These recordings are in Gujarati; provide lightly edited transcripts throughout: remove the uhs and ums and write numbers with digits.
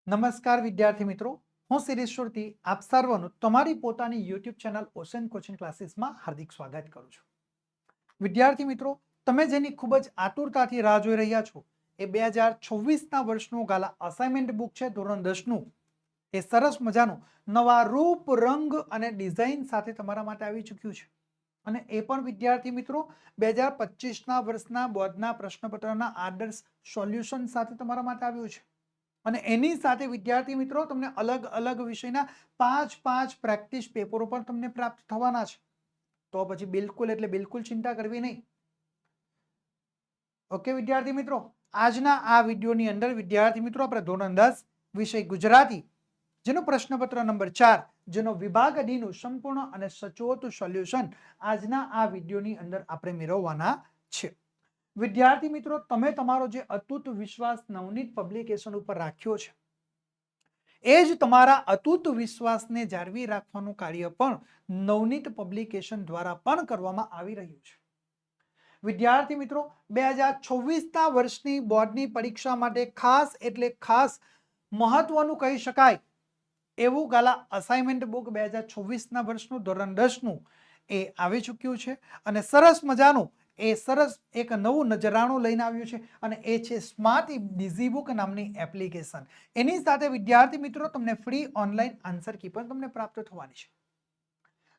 નમસ્કાર વિદ્યાર્થી મિત્રો, હું શિરીષ સુરતી આપ સર્વનું તમારી પોતાની યુટ્યુબ ચેનલ ઓશન કોચિંગ ક્લાસીસમાં હાર્દિક સ્વાગત કરું છું. વિદ્યાર્થી મિત્રો, તમે જેની ખૂબ જ આતુરતાથી રાહ જોઈ રહ્યા છો એ 2026ના વર્ષનું ગાલા અસાઇનમેન્ટ બુક છે ધોરણ 10નું. એ સરસ મજાનું નવા રૂપ રંગ અને ડિઝાઇન સાથે તમારા માટે આવી ચૂક્યું છે. અને એ પણ વિદ્યાર્થી મિત્રો 2025ના વર્ષના બોર્ડના પ્રશ્નપત્રના આદર્શ સોલ્યુશન સાથે તમારા માટે આવ્યું છે. અને એની સાથે વિદ્યાર્થી મિત્રો તમને અલગ અલગ વિષયના 5 પ્રેક્ટિસ પેપરો પણ તમને પ્રાપ્ત થવાના છે. તો પછી બિલકુલ એટલે બિલકુલ ચિંતા કરવી નહીં. ઓકે વિદ્યાર્થી મિત્રો, આજના આ વિડીયોની અંદર વિદ્યાર્થી મિત્રો આપણે ધોરણ 10 વિષય ગુજરાતી જેનો પ્રશ્નપત્ર નંબર 4 જેનો વિભાગ ડી નું સંપૂર્ણ અને સચોટ સોલ્યુશન આજના આ વિડીયોની અંદર આપણે મેળવવાના છે. વિદ્યાર્થી મિત્રો, તમે તમારો જે અતૂટ વિશ્વાસ નવનીત પબ્લિકેશન ઉપર રાખ્યો છે એ જ તમારા અતૂટ વિશ્વાસને જાળવી રાખવાનું કાર્ય પણ નવનીત પબ્લિકેશન દ્વારા પણ કરવામાં આવી રહ્યું છે. વિદ્યાર્થી મિત્રો, 2026ના વર્ષની બોર્ડની પરીક્ષા માટે ખાસ એટલે ખાસ મહત્વનું કહી શકાય એવું ગાલા અસાઇનમેન્ટ બુક 2026ના વર્ષનું ધોરણ 10નું એ આવી ચૂક્યું છે. અને સરસ મજાનું એ સરસ એક નવું નજરાણું લઈને આવ્યું છે અને એ છે સ્માર્ટ ડિઝી બુક નામની એપ્લિકેશન. એની સાથે વિદ્યાર્થી મિત્રો તમને ફ્રી ઓનલાઈન આન્સર કી પણ તમને પ્રાપ્ત થવાની છે.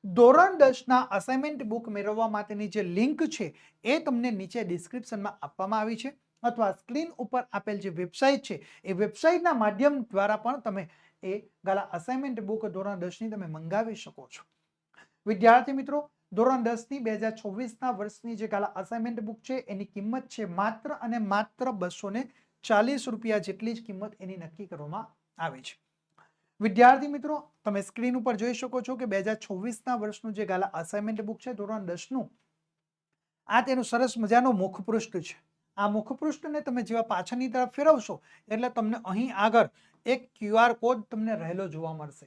ધોરણ 10ના અસાઇનમેન્ટ બુક મેળવવા માટેની જે લિંક છે એ તમને નીચે ડિસ્ક્રિપ્શનમાં આપવામાં આવી છે અથવા સ્ક્રીન ઉપર આપેલ જે વેબસાઇટ છે એ વેબસાઇટના માધ્યમ દ્વારા પણ તમે એ ગાલા અસાઇનમેન્ટ બુક ધોરણ 10ની તમે મંગાવી શકો છો. વિદ્યાર્થી મિત્રો, ધોરણ 10ની 2026ના વર્ષની જે ગાલા અસાઇનમેન્ટ બુક છે એની કિંમત છે માત્ર અને માત્ર 240 રૂપિયા જેટલી જ કિંમત એની નક્કી કરવામાં આવી છે. વિદ્યાર્થી મિત્રો, તમે સ્ક્રીન ઉપર જોઈ શકો છો કે 2026ના વર્ષનું જે ગાલા અસાઇનમેન્ટ બુક છે ધોરણ 10નું, આ તેનું સરસ મજાનું મુખપૃષ્ઠ છે. આ મુખપૃષ્ઠને તમે જેવા પાછળની તરફ ફેરવશો એટલે તમને અહીં આગળ એક QR કોડ તમને રહેલો જોવા મળશે.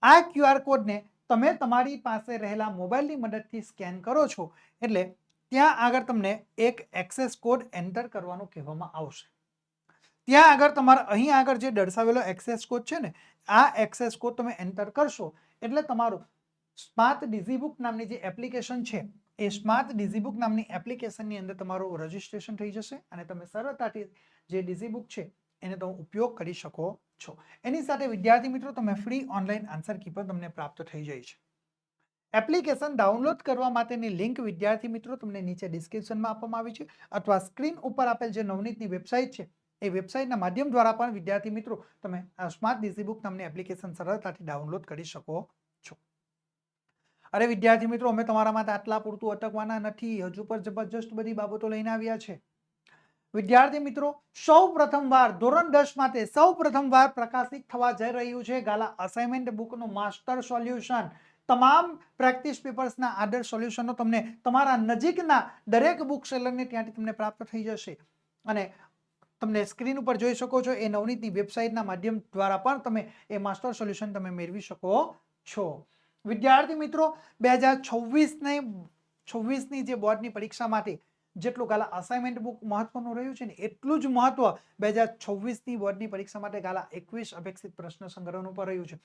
આ QR કોડને તમે તમારી પાસે રહેલા મોબાઈલની મદદથી સ્કેન કરો છો એટલે ત્યાં આગળ તમને એક એક્સેસ કોડ એન્ટર કરવાનો કહેવામાં આવશે. ત્યાં આગળ તમારે અહીં આગળ જે દર્શાવેલો એક્સેસ કોડ છે ને, આ એક્સેસ કોડ તમે એન્ટર કરશો એટલે તમારું સ્માર્ટ ડિઝીબુક નામની જે એપ્લિકેશન છે એ સ્માર્ટ ડિઝીબુક નામની એપ્લિકેશનની અંદર તમારું રજીસ્ટ્રેશન થઈ જશે અને તમે સરળતાથી જે ડિઝીબુક છે એને તમે ઉપયોગ કરી શકો છો. એની સાથે વિદ્યાર્થી મિત્રો તમે ફ્રી ઓનલાઈન આન્સર કી પણ તમને પ્રાપ્ત થઈ જાય છે. એપ્લિકેશન ડાઉનલોડ કરવા માટેની લિંક વિદ્યાર્થી મિત્રો તમને નીચે ડિસ્ક્રિપ્શનમાં આપવામાં આવી છે અથવા સ્ક્રીન ઉપર આપેલ જે નવનીતની વેબસાઇટ છે એ વેબસાઇટના માધ્યમ દ્વારા પણ વિદ્યાર્થી મિત્રો તમે આ સ્માર્ટ ડિઝીબુક નામની એપ્લિકેશન સરળતાથી ડાઉનલોડ કરી શકો છો. અરે વિદ્યાર્થી મિત્રો, અમે તમારા માટે આટલા પૂરતું અટકવાના નથી, હજુ પર જબરજસ્ત બધી બાબતો લઈને આવ્યા છે. વિદ્યાર્થી મિત્રો, સૌ પ્રથમવાર ધોરણ 10 માટે સૌ પ્રથમવાર પ્રકાશિત થવા જઈ રહ્યું છે ગાલા અસાઇનમેન્ટ બુકનું માસ્ટર સોલ્યુશન. તમામ પ્રેક્ટિસ પેપર્સના આદર્શ સોલ્યુશનો તમને તમારા નજીકના દરેક બુક સેલરને ત્યાંથી તમને પ્રાપ્ત થઈ જશે. અને તમને સ્ક્રીન ઉપર જોઈ શકો છો એ નવનીતની વેબસાઇટના માધ્યમ દ્વારા પણ તમે એ માસ્ટર સોલ્યુશન તમે મેળવી શકો છો. વિદ્યાર્થી મિત્રો, 2026ની જે બોર્ડની પરીક્ષા માટે જેટલું ગાલા અસાઇનમેન્ટ બુક મહત્વનું રહ્યું છે ને એટલું જ મહત્વ 2026ની બોર્ડની પરીક્ષા માટે ગાલા 21 અપેક્ષિત પ્રશ્ન સંગ્રહનું પર રહ્યું છે.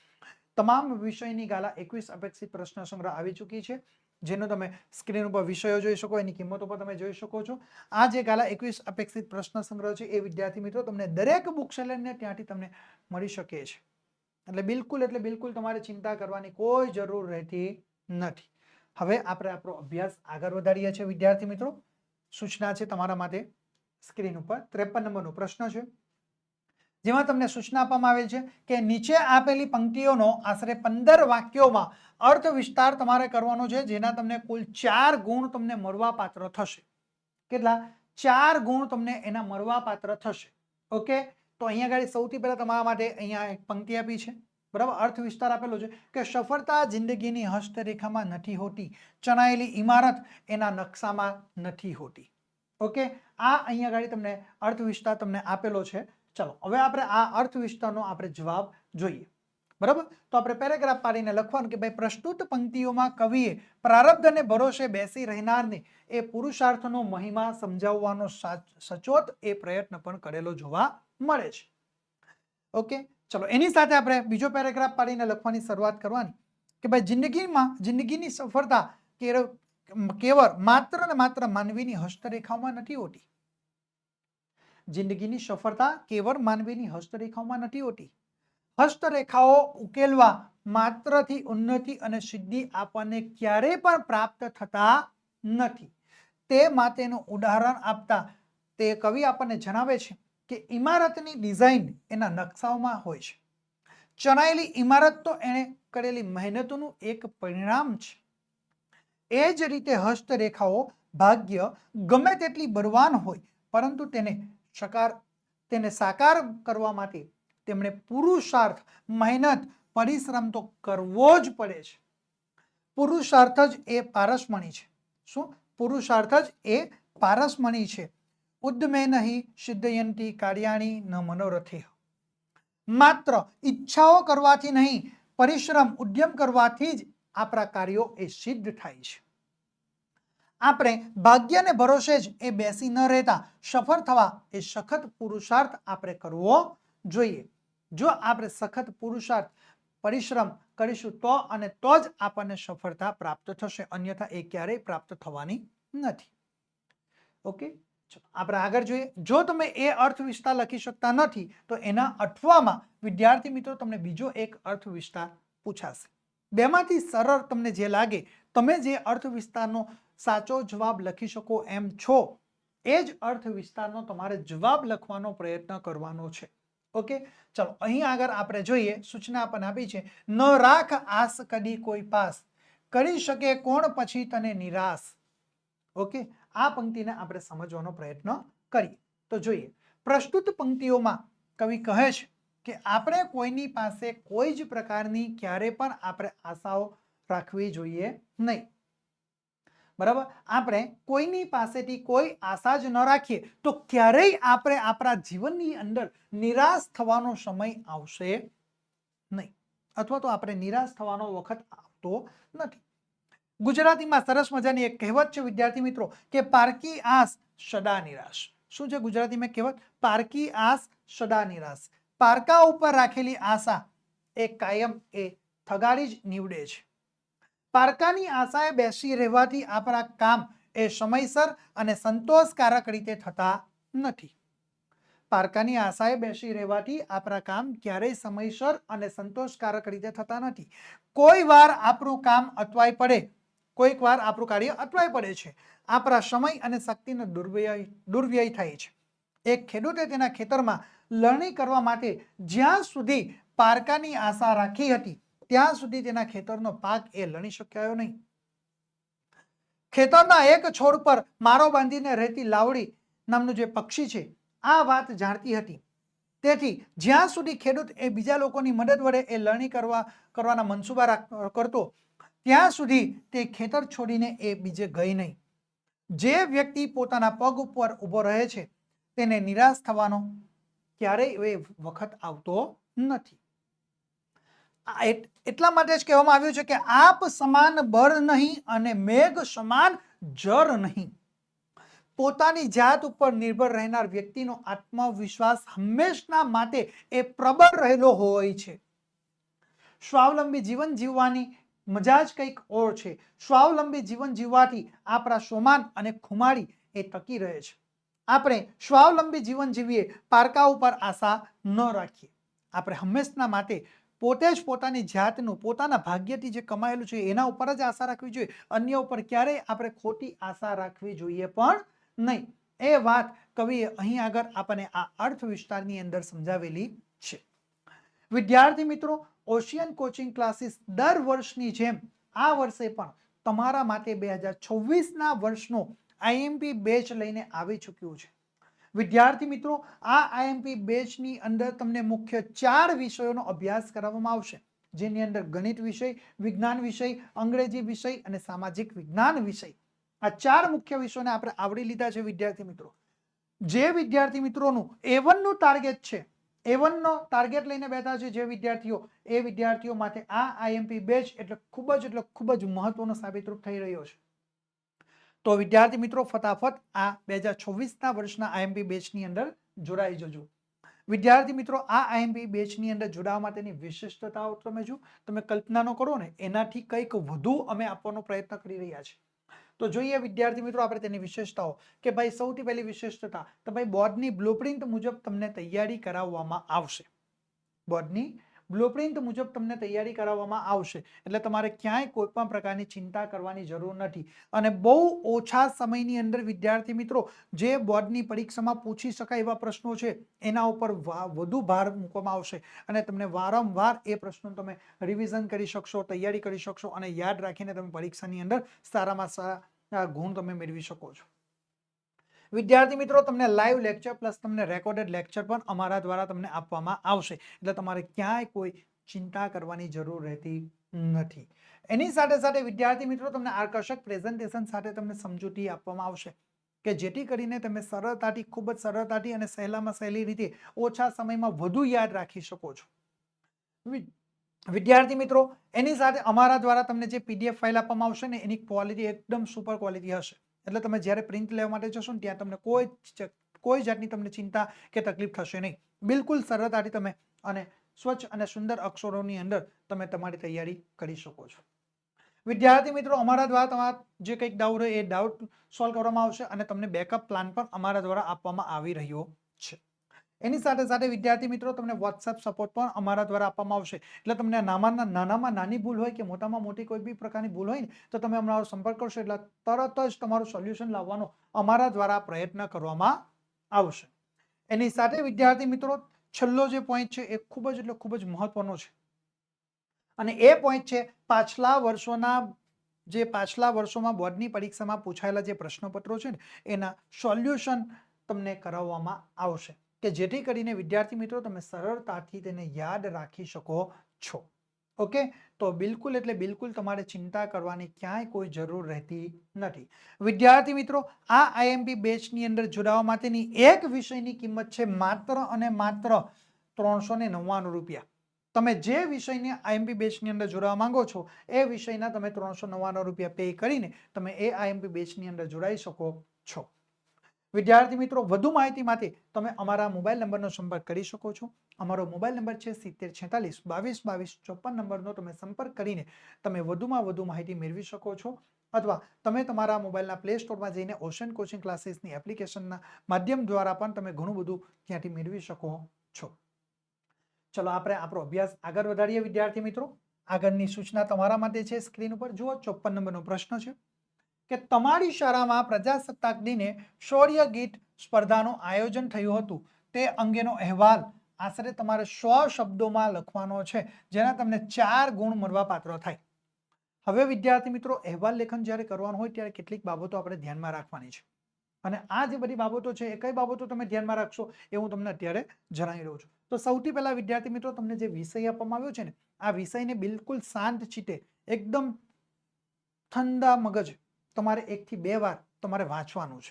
તમામ વિષયની ગાલા 21 અપેક્ષિત પ્રશ્ન સંગ્રહ આવી ચૂકી છે જેનો તમે સ્ક્રીન ઉપર વિષયો જોઈ શકો, એની કિંમતો પર તમે જોઈ શકો છો. આ જે ગાલા 21 અપેક્ષિત પ્રશ્ન સંગ્રહ છે એ વિદ્યાર્થી મિત્રો તમને દરેક બુક સેલરને ત્યાંથી તમને મળી શકે છે. એટલે બિલકુલ તમારે ચિંતા કરવાની કોઈ જરૂર રહેતી નથી. હવે આપણે આપણો અભ્યાસ આગળ વધારીએ છીએ વિદ્યાર્થી મિત્રો. સૂચના છે તમારા માટે સ્ક્રીન ઉપર 53 નંબરનો પ્રશ્ન છે જેમાં તમને સૂચના આપવામાં આવેલ છે કે નીચે આપેલી પંક્તિઓનો આશરે 15 વાક્યોમાં અર્થ વિસ્તાર તમારે કરવાનો છે જેના તમને કુલ 4 ગુણ તમને મળવા પાત્ર થશે. કેટલા? 4 ગુણ તમને એના મળવા પાત્ર થશે. ઓકે, તો અહીંયા આગળ સૌથી પહેલા તમારા માટે અહીંયા એક પંક્તિ આપી છે, બરાબર. અર્થ વિસ્તાર આપેલો છે કે સફળતા જિંદગીની હસ્તરેખામાં નથી હોતી, ચણાયેલી ઇમારત એના નકશામાં નથી હોતી. ઓકે, આ અહીંયા આગળ તમને અર્થ વિસ્તાર તમને આપેલો છે. ચલો હવે આપણે આ અર્થ વિસ્તારનો આપણે જવાબ જોઈએ, બરાબર. તો આપણે પેરેગ્રાફ પાડીને લખવાનું કે ભાઈ પ્રસ્તુત પંક્તિઓમાં કવિએ પ્રારબ્ધને ભરોસે બેસી રહેનારને એ પુરુષાર્થનો મહિમા સમજાવવાનો સચોટ એ પ્રયત્ન પણ કરેલો જોવા મળે છે. ઓકે, ચલો એની સાથે આપણે બીજો પેરેગ્રાફ પાડીને લખવાની શરૂઆત કરવાની કે ભાઈ જિંદગીની સફળતા કેવળ માત્ર ને માત્ર માનવીની હસ્તરેખાઓમાં નથી હોતી. જિંદગીની સફળતા કેવળ માનવીની હસ્તરેખાઓમાં નથી હોતી. હસ્તરેખાઓ ઉકેલવા માત્રથી ઉન્નતિ અને સિદ્ધિ આપણને ક્યારેય પણ પ્રાપ્ત થતા નથી. તે માટેનું ઉદાહરણ આપતા તે કવિ આપણને જણાવે છે કે ઇમારતની ડિઝાઇન એના નકશાઓમાં હોય છે. ચણાયેલી ઇમારત તો એણે કરેલી મહેનતનું એક પરિણામ છે. એ જ રીતે હસ્તરેખાઓ ભાગ્ય ગમે તેટલી બળવાન હોય પરંતુ તેને સાકાર કરવા માટે તેમણે પુરુષાર્થ, મહેનત, પરિશ્રમ તો કરવો જ પડે છે. પુરુષાર્થ જ એ પારસમણી છે. શું? પુરુષાર્થ જ એ પારસમણી છે. ઉદ્યમે નહીં સિદ્ધયંતી કાર્યાણી ન મનોરથે. માત્ર ઈચ્છાઓ કરવાથી નહીં, પરિશ્રમ, ઉદ્યમ કરવાથી જ આપણા કાર્યો એ સિદ્ધ થાય છે. આપણે ભાગ્યને ભરોસે જ એ બેસી ન રહેતા, સફળ થવા એ સખત પુરુષાર્થ આપણે કરવો જોઈએ. જો આપણે સખત પુરુષાર્થ, પરિશ્રમ કરીશું તો જ આપણને સફળતા પ્રાપ્ત થશે, અન્યથા એ ક્યારેય પ્રાપ્ત થવાની નથી. ઓકે, આપણે આગળ જોઈએ. જો તમે એ અર્થ વિસ્તાર લખી શકતા નથી તો એના અઠવામાં વિદ્યાર્થી મિત્રો તમને બીજો એક અર્થ વિસ્તાર પૂછાશે. બેમાંથી સરળ તમને જે લાગે, તમે જે અર્થ વિસ્તારનો સાચો જવાબ લખી શકો એમ છો, એ જ અર્થ વિસ્તારનો તમારે જવાબ લખવાનો પ્રયત્ન કરવાનો છે. ઓકે, ચલો અહીં આગળ આપણે જોઈએ. સૂચના આપણને આપી છે, ન રાખ આસ કદી કોઈ પાસ, કરી શકે કોણ પછી તને નિરાશ. ઓકે, આ પંક્તિને આપણે સમજવાનો પ્રયત્ન કરીએ તો જોઈએ. પ્રસ્તુત પંક્તિઓમાં કવિ કહે છે કે આપણે કોઈની પાસે કોઈ જ પ્રકારની ક્યારે પણ આપણે આશાઓ રાખવી જોઈએ નહીં. બરાબર, આપણે કોઈની પાસેથી કોઈ આશા જ ન રાખીએ તો ક્યારેય આપણે આપણા જીવનની અંદર નિરાશ થવાનો સમય આવશે નહીં, અથવા તો આપણે નિરાશ થવાનો વખત આવતો નથી. ગુજરાતીમાં સરસ મજાની એક કહેવત છે વિદ્યાર્થી મિત્રો કે પારકી આસ સદા નિરાશ. શું છે ગુજરાતીમાં કહેવત? પારકી આસ સદા નિરાશ. પારકા ઉપર રાખેલી આશા એ કાયમ એ થગાડી જ નીવડે છે. પારકાની આશાએ બેસી રહેવાથી આપણા કામ એ સમયસર અને સંતોષકારક રીતે થતા નથી. પારકાની આશાએ બેસી રહેવાથી આપણા કામ ક્યારેય સમયસર અને સંતોષકારક રીતે થતા નથી. કોઈ વાર આપણું કામ અટવાઈ પડે, કોઈક વાર આપણું કાર્ય અટવાઈ પડે છે. આપણા સમય અને શક્તિનો દુર્વ્યય થાય છે. એક ખેડૂતે તેના ખેતરમાં લણણી કરવા માટે જ્યાં સુધી પારકાની આશા રાખી હતી ત્યાં સુધી તેના ખેતરનો પાક એ લણી શક્યો નહીં. ખેતરના એક છોડ પર મારો બાંધીને રહેતી લાવડી નામનું જે પક્ષી છે આ વાત જાણતી હતી. તેથી જ્યાં સુધી ખેડૂત એ બીજા લોકોની મદદ વડે એ લણણી કરવાના મનસુબા કરતો ત્યાં સુધી તે ખેતર છોડીને એ બીજે ગઈ નહીં. જે વ્યક્તિ પોતાના પગ ઉપર ઊભો રહે છે તેને નિરાશ થવાનો ક્યારેય એ વખત આવતો નથી. એટલા માટે જ કહેવામાં આવ્યું છે કે આપ સમાન બળ નહીં અને મેઘ સમાન જર નહીં. પોતાની જાત ઉપર નિર્ભર રહેનાર વ્યક્તિનો આત્મવિશ્વાસ હંમેશના માટે એ પ્રબળ રહેલો હોય છે. સ્વાવલંબી જીવન જીવવાની મજા જ કંઈક ઓર છે. સ્વાવલંબી જીવન જીવવાથી આપણા સોમાન અને ખુમારી એ ટકી રહે છે. આપણે સ્વાવલંબી જીવન જીવીએ, પારકા ઉપર આશા ન રાખીએ. આપણે હંમેશના માટે પોતે જ પોતાની જાતનું, પોતાના ભાગ્યથી જે કમાયેલું છે એના ઉપર જ આશા રાખવી જોઈએ. અન્ય ઉપર ક્યારેય આપણે ખોટી આશા રાખવી જોઈએ પણ નહીં. એ વાત કવિએ અહીં આગળ આપણને આ અર્થ વિસ્તારની અંદર સમજાવેલી છે. વિદ્યાર્થી મિત્રો, ઓશિયન કોચિંગ ક્લાસીસ દર વર્ષની જેમ આ વર્ષે પણ તમારા માટે 2026ના વર્ષનો આઈએમપી બેચ લઈને આવી ચૂક્યું છે. વિદ્યાર્થી મિત્રો, આ આઈએમપી બેચની અંદર તમને મુખ્ય 4 વિષયોનો અભ્યાસ કરવામાં આવશે, જેની અંદર ગણિત વિષય, વિજ્ઞાન વિષય, અંગ્રેજી વિષય અને સામાજિક વિજ્ઞાન વિષય. આ 4 મુખ્ય વિષયોને આપણે આવરી લીધા છે. વિદ્યાર્થી મિત્રો, જે વિદ્યાર્થી મિત્રોનું A1 નું ટાર્ગેટ છે, A1 નો ટાર્ગેટ લઈને બેઠા છે જે વિદ્યાર્થીઓ માટે આ આઈએમપી બેચ એટલે ખૂબ જ મહત્વનો સાબિતરૂપ થઈ રહ્યો છે. તો વિદ્યાર્થી મિત્રો, ફટાફટ આ 2026ના વર્ષના આઈએમપી બેચની અંદર જોડાઈ જજો. વિદ્યાર્થી મિત્રો, આ આઈએમપી બેચની અંદર જોડાવા માટેની વિશિષ્ટતાઓ તમે જો તમે કલ્પના ન કરો ને, એનાથી કંઈક વધુ અમે આપવાનો પ્રયત્ન કરી રહ્યા છીએ. તો જોઈએ વિદ્યાર્થી મિત્રો આપણે તેની વિશેષતાઓ, કે ભાઈ સૌથી પહેલી વિશેષતા, તો ભાઈ બોર્ડની બ્લુપ્રિન્ટ મુજબ તમને તૈયારી કરાવવામાં આવશે. બોર્ડની બ્લુપ્રિન્ટ મુજબ તમને તૈયારી કરાવવામાં આવશે, એટલે તમારે ક્યાંય કોઈ પણ પ્રકારની ચિંતા કરવાની જરૂર નથી. અને બહુ ઓછા સમયની અંદર વિદ્યાર્થી મિત્રો, જે બોર્ડની પરીક્ષામાં પૂછી શકાય એવા પ્રશ્નો છે એના ઉપર વધુ ભાર મૂકવામાં આવશે, અને તમને વારંવાર એ પ્રશ્નો તમે રિવિઝન કરી શકશો, તૈયારી કરી શકશો, અને યાદ રાખીને તમે પરીક્ષાની અંદર સારામાં સારા ગુણ તમે મેળવી શકો છો. વિદ્યાર્થી મિત્રો, તમને લાઈવ લેક્ચર પ્લસ તમને રેકોર્ડેડ લેક્ચર પણ અમારા દ્વારા તમને આપવામાં આવશે, એટલે તમારે ક્યાંય કોઈ ચિંતા કરવાની જરૂર રહેતી નથી. એની સાથે સાથે વિદ્યાર્થી મિત્રો, તમને આકર્ષક પ્રેઝન્ટેશન સાથે તમને સમજૂતી આપવામાં આવશે, કે જેથી કરીને તમે સરળતાથી, ખૂબ જ સરળતાથી અને સહેલામાં સહેલી રીતે ઓછા સમયમાં વધુ યાદ રાખી શકો છો. વિદ્યાર્થી મિત્રો, એની સાથે અમારા દ્વારા તમને જે પીડીએફ ફાઇલ આપવામાં આવશે ને, એની ક્વોલિટી એકદમ સુપર ક્વોલિટી હશે, એટલે તમે જ્યારે પ્રિન્ટ લેવા માટે જશો ને ત્યાં તમને કોઈ જાતની તમને ચિંતા કે તકલીફ થશે નહીં. બિલકુલ સરળતાથી તમે અને સ્વચ્છ અને સુંદર અક્ષરોની અંદર તમે તમારી તૈયારી કરી શકો છો. વિદ્યાર્થી મિત્રો, અમારા દ્વારા તમારા જે કંઈક ડાઉટ હોય એ ડાઉટ સોલ્વ કરવામાં આવશે, અને તમને બેકઅપ પ્લાન પણ અમારા દ્વારા આપવામાં આવી રહ્યો છે. એની સાથે સાથે વિદ્યાર્થી મિત્રો, તમને વોટ્સએપ સપોર્ટ પણ અમારા દ્વારા આપવામાં આવશે, એટલે તમને નાનામાં નાની ભૂલ હોય કે મોટામાં મોટી કોઈ બી પ્રકારની ભૂલ હોય ને, તો તમે અમારો સંપર્ક કરશો એટલે તરત જ તમારું સોલ્યુશન લાવવાનો અમારા દ્વારા પ્રયત્ન કરવામાં આવશે. એની સાથે વિદ્યાર્થી મિત્રો, છેલ્લો જે પોઈન્ટ છે એ ખૂબ જ એટલે ખૂબ જ મહત્વનો છે, અને એ પોઈન્ટ છે પાછલા વર્ષોમાં બોર્ડની પરીક્ષામાં પૂછાયેલા જે પ્રશ્નપત્રો છે ને, એના સોલ્યુશન તમને કરાવવામાં આવશે, કે જેથી કરીને વિદ્યાર્થી મિત્રો તમે સરળતાથી તેને યાદ રાખી શકો છો. ઓકે, તો બિલકુલ એટલે બિલકુલ તમારે ચિંતા કરવાની ક્યાંય કોઈ જરૂર રહેતી નથી. વિદ્યાર્થી મિત્રો, આ આઈએમપી બેચની અંદર જોડાવા માટેની એક વિષયની કિંમત છે માત્ર અને માત્ર 399 રૂપિયા. તમે જે વિષયની આઈએમપી બેચની અંદર જોડાવા માંગો છો એ વિષયના તમે 399 રૂપિયા પે કરીને તમે એ આઈએમપી બેચની અંદર જોડાઈ શકો છો. વિદ્યાર્થી મિત્રો, વધુ માહિતી માટે તમે અમારા મોબાઈલ નંબરનો સંપર્ક કરી શકો છો. અમારો મોબાઈલ નંબર છે 7046 22 22 54 નંબરનો તમે સંપર્ક કરીને તમે વધુમાં વધુ માહિતી મેળવી શકો છો, અથવા તમે તમારા મોબાઈલના પ્લે સ્ટોરમાં જઈને ઓશન કોચિંગ ક્લાસીસની એપ્લિકેશનના માધ્યમ દ્વારા પણ તમે ઘણું બધું ત્યાંથી મેળવી શકો છો. ચલો આપણે આપણો અભ્યાસ આગળ વધારીએ વિદ્યાર્થી મિત્રો. આગળની સૂચના તમારા માટે છે, સ્ક્રીન ઉપર જુઓ. 54 નંબરનો પ્રશ્ન છે કે તમારી શાળામાં પ્રજાસત્તાક દિને શૌર્ય ગીત સ્પર્ધાનું આયોજન થયું હતું, તે અંગેનો અહેવાલ આશરે તમારે 100 શબ્દોમાં લખવાનો છે, જેના તમને 4 ગુણ મળવા પાત્ર થાય. હવે વિદ્યાર્થી મિત્રો, અહેવાલ લેખન જ્યારે કરવાનું હોય ત્યારે કેટલીક બાબતો આપણે ધ્યાનમાં રાખવાની છે, અને આ જે બધી બાબતો છે એ કઈ બાબતો તમે ધ્યાનમાં રાખશો એ હું તમને અત્યારે જણાવી રહ્યો છું. તો સૌથી પહેલા વિદ્યાર્થી મિત્રો, તમને જે વિષય આપવામાં આવ્યો છે ને, આ વિષયને બિલકુલ શાંત ચિત્તે એકદમ ઠંડા મગજ તમારે 1 થી 2 વાર તમારે વાંચવાનું છે,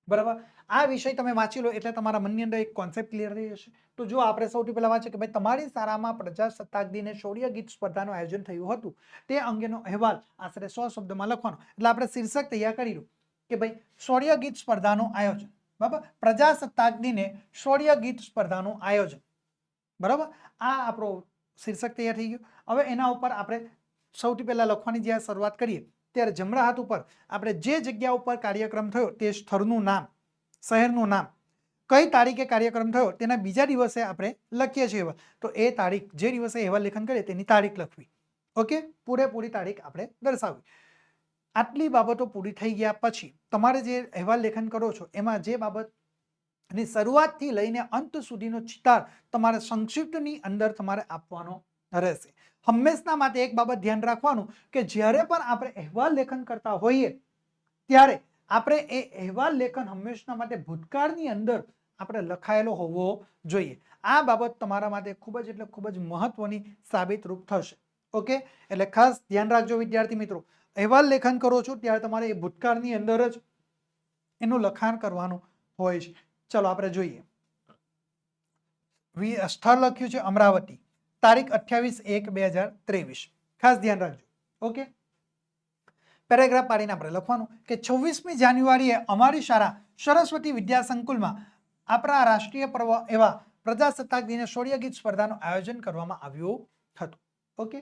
બરાબર. આ વિષય તમે વાંચી લો એટલે તમારા મનની અંદર એક કોન્સેપ્ટ ક્લિયર થઈ જશે. તો જો આપણે સૌથી પહેલા વાંચીએ કે ભાઈ તમારી શાળામાં પ્રજાસત્તાક દિને શૌર્ય ગીત સ્પર્ધાનું આયોજન થયું હતું, તે અંગેનો અહેવાલ આશરે 100 શબ્દોમાં લખવાનો. એટલે આપણે શીર્ષક તૈયાર કરી લો કે ભાઈ શૌર્ય ગીત સ્પર્ધાનું આયોજન, બરાબર. પ્રજાસત્તાક દિને શૌર્ય ગીત સ્પર્ધાનું આયોજન, બરાબર. આ આપણો શીર્ષક તૈયાર થઈ ગયું. હવે એના ઉપર આપણે સૌથી પહેલા લખવાની જ્યારે શરૂઆત કરીએ ત્યારે જમણા હાથ ઉપર આપણે જે જગ્યા ઉપર કાર્યક્રમ થયો તે સ્થળનું નામ, શહેરનું નામ, કઈ તારીખે કાર્યક્રમ થયો તેના બીજા દિવસે આપણે લખીએ છીએ, તો એ તારીખ જે દિવસે અહેવાલ લેખન કરીએ તેની તારીખ લખવી. ઓકે, પૂરેપૂરી તારીખ આપણે દર્શાવવી. આટલી બાબતો પૂરી થઈ ગયા પછી તમારે જે અહેવાલ લેખન કરો છો એમાં જે બાબતની શરૂઆતથી લઈને અંત સુધીનો ચિતાર તમારે સંક્ષિપ્તની અંદર તમારે આપવાનો રહેશે. હંમેશા માટે એક બાબત ધ્યાન રાખવાનું કે જ્યારે પણ આપણે અહેવાલ લેખન કરતા હોઈએ ત્યારે આપણે એ અહેવાલ લેખન હંમેશા માટે ભૂતકાળની અંદર આપણે લખાયેલો હોવો જોઈએ. આ બાબત તમારા માટે ખૂબ જ એટલે ખૂબ જ મહત્વની સાબિત રૂપ થશે. ઓકે, એટલે ખાસ ધ્યાન રાખજો વિદ્યાર્થી મિત્રો, અહેવાલ લેખન કરો છો ત્યારે તમારે એ ભૂતકાળની અંદર જ એનું લખાણ કરવાનું હોય છે. ચલો આપણે જોઈએ. સ્થળ લખ્યું છે અમરાવતી, તારીખ 28/1/2023. ખાસ ધ્યાન રાખજો. ઓકે, પેરેગ્રાફ પાડીને આપણે લખવાનું કે 26મી જાન્યુઆરીએ અમારી શાળા સરસ્વતી વિદ્યા સંકુલમાં આપણા રાષ્ટ્રીય પર્વ એવા પ્રજાસત્તાક દિને શૌર્ય ગીત સ્પર્ધાનું આયોજન કરવામાં આવ્યું હતું. ઓકે,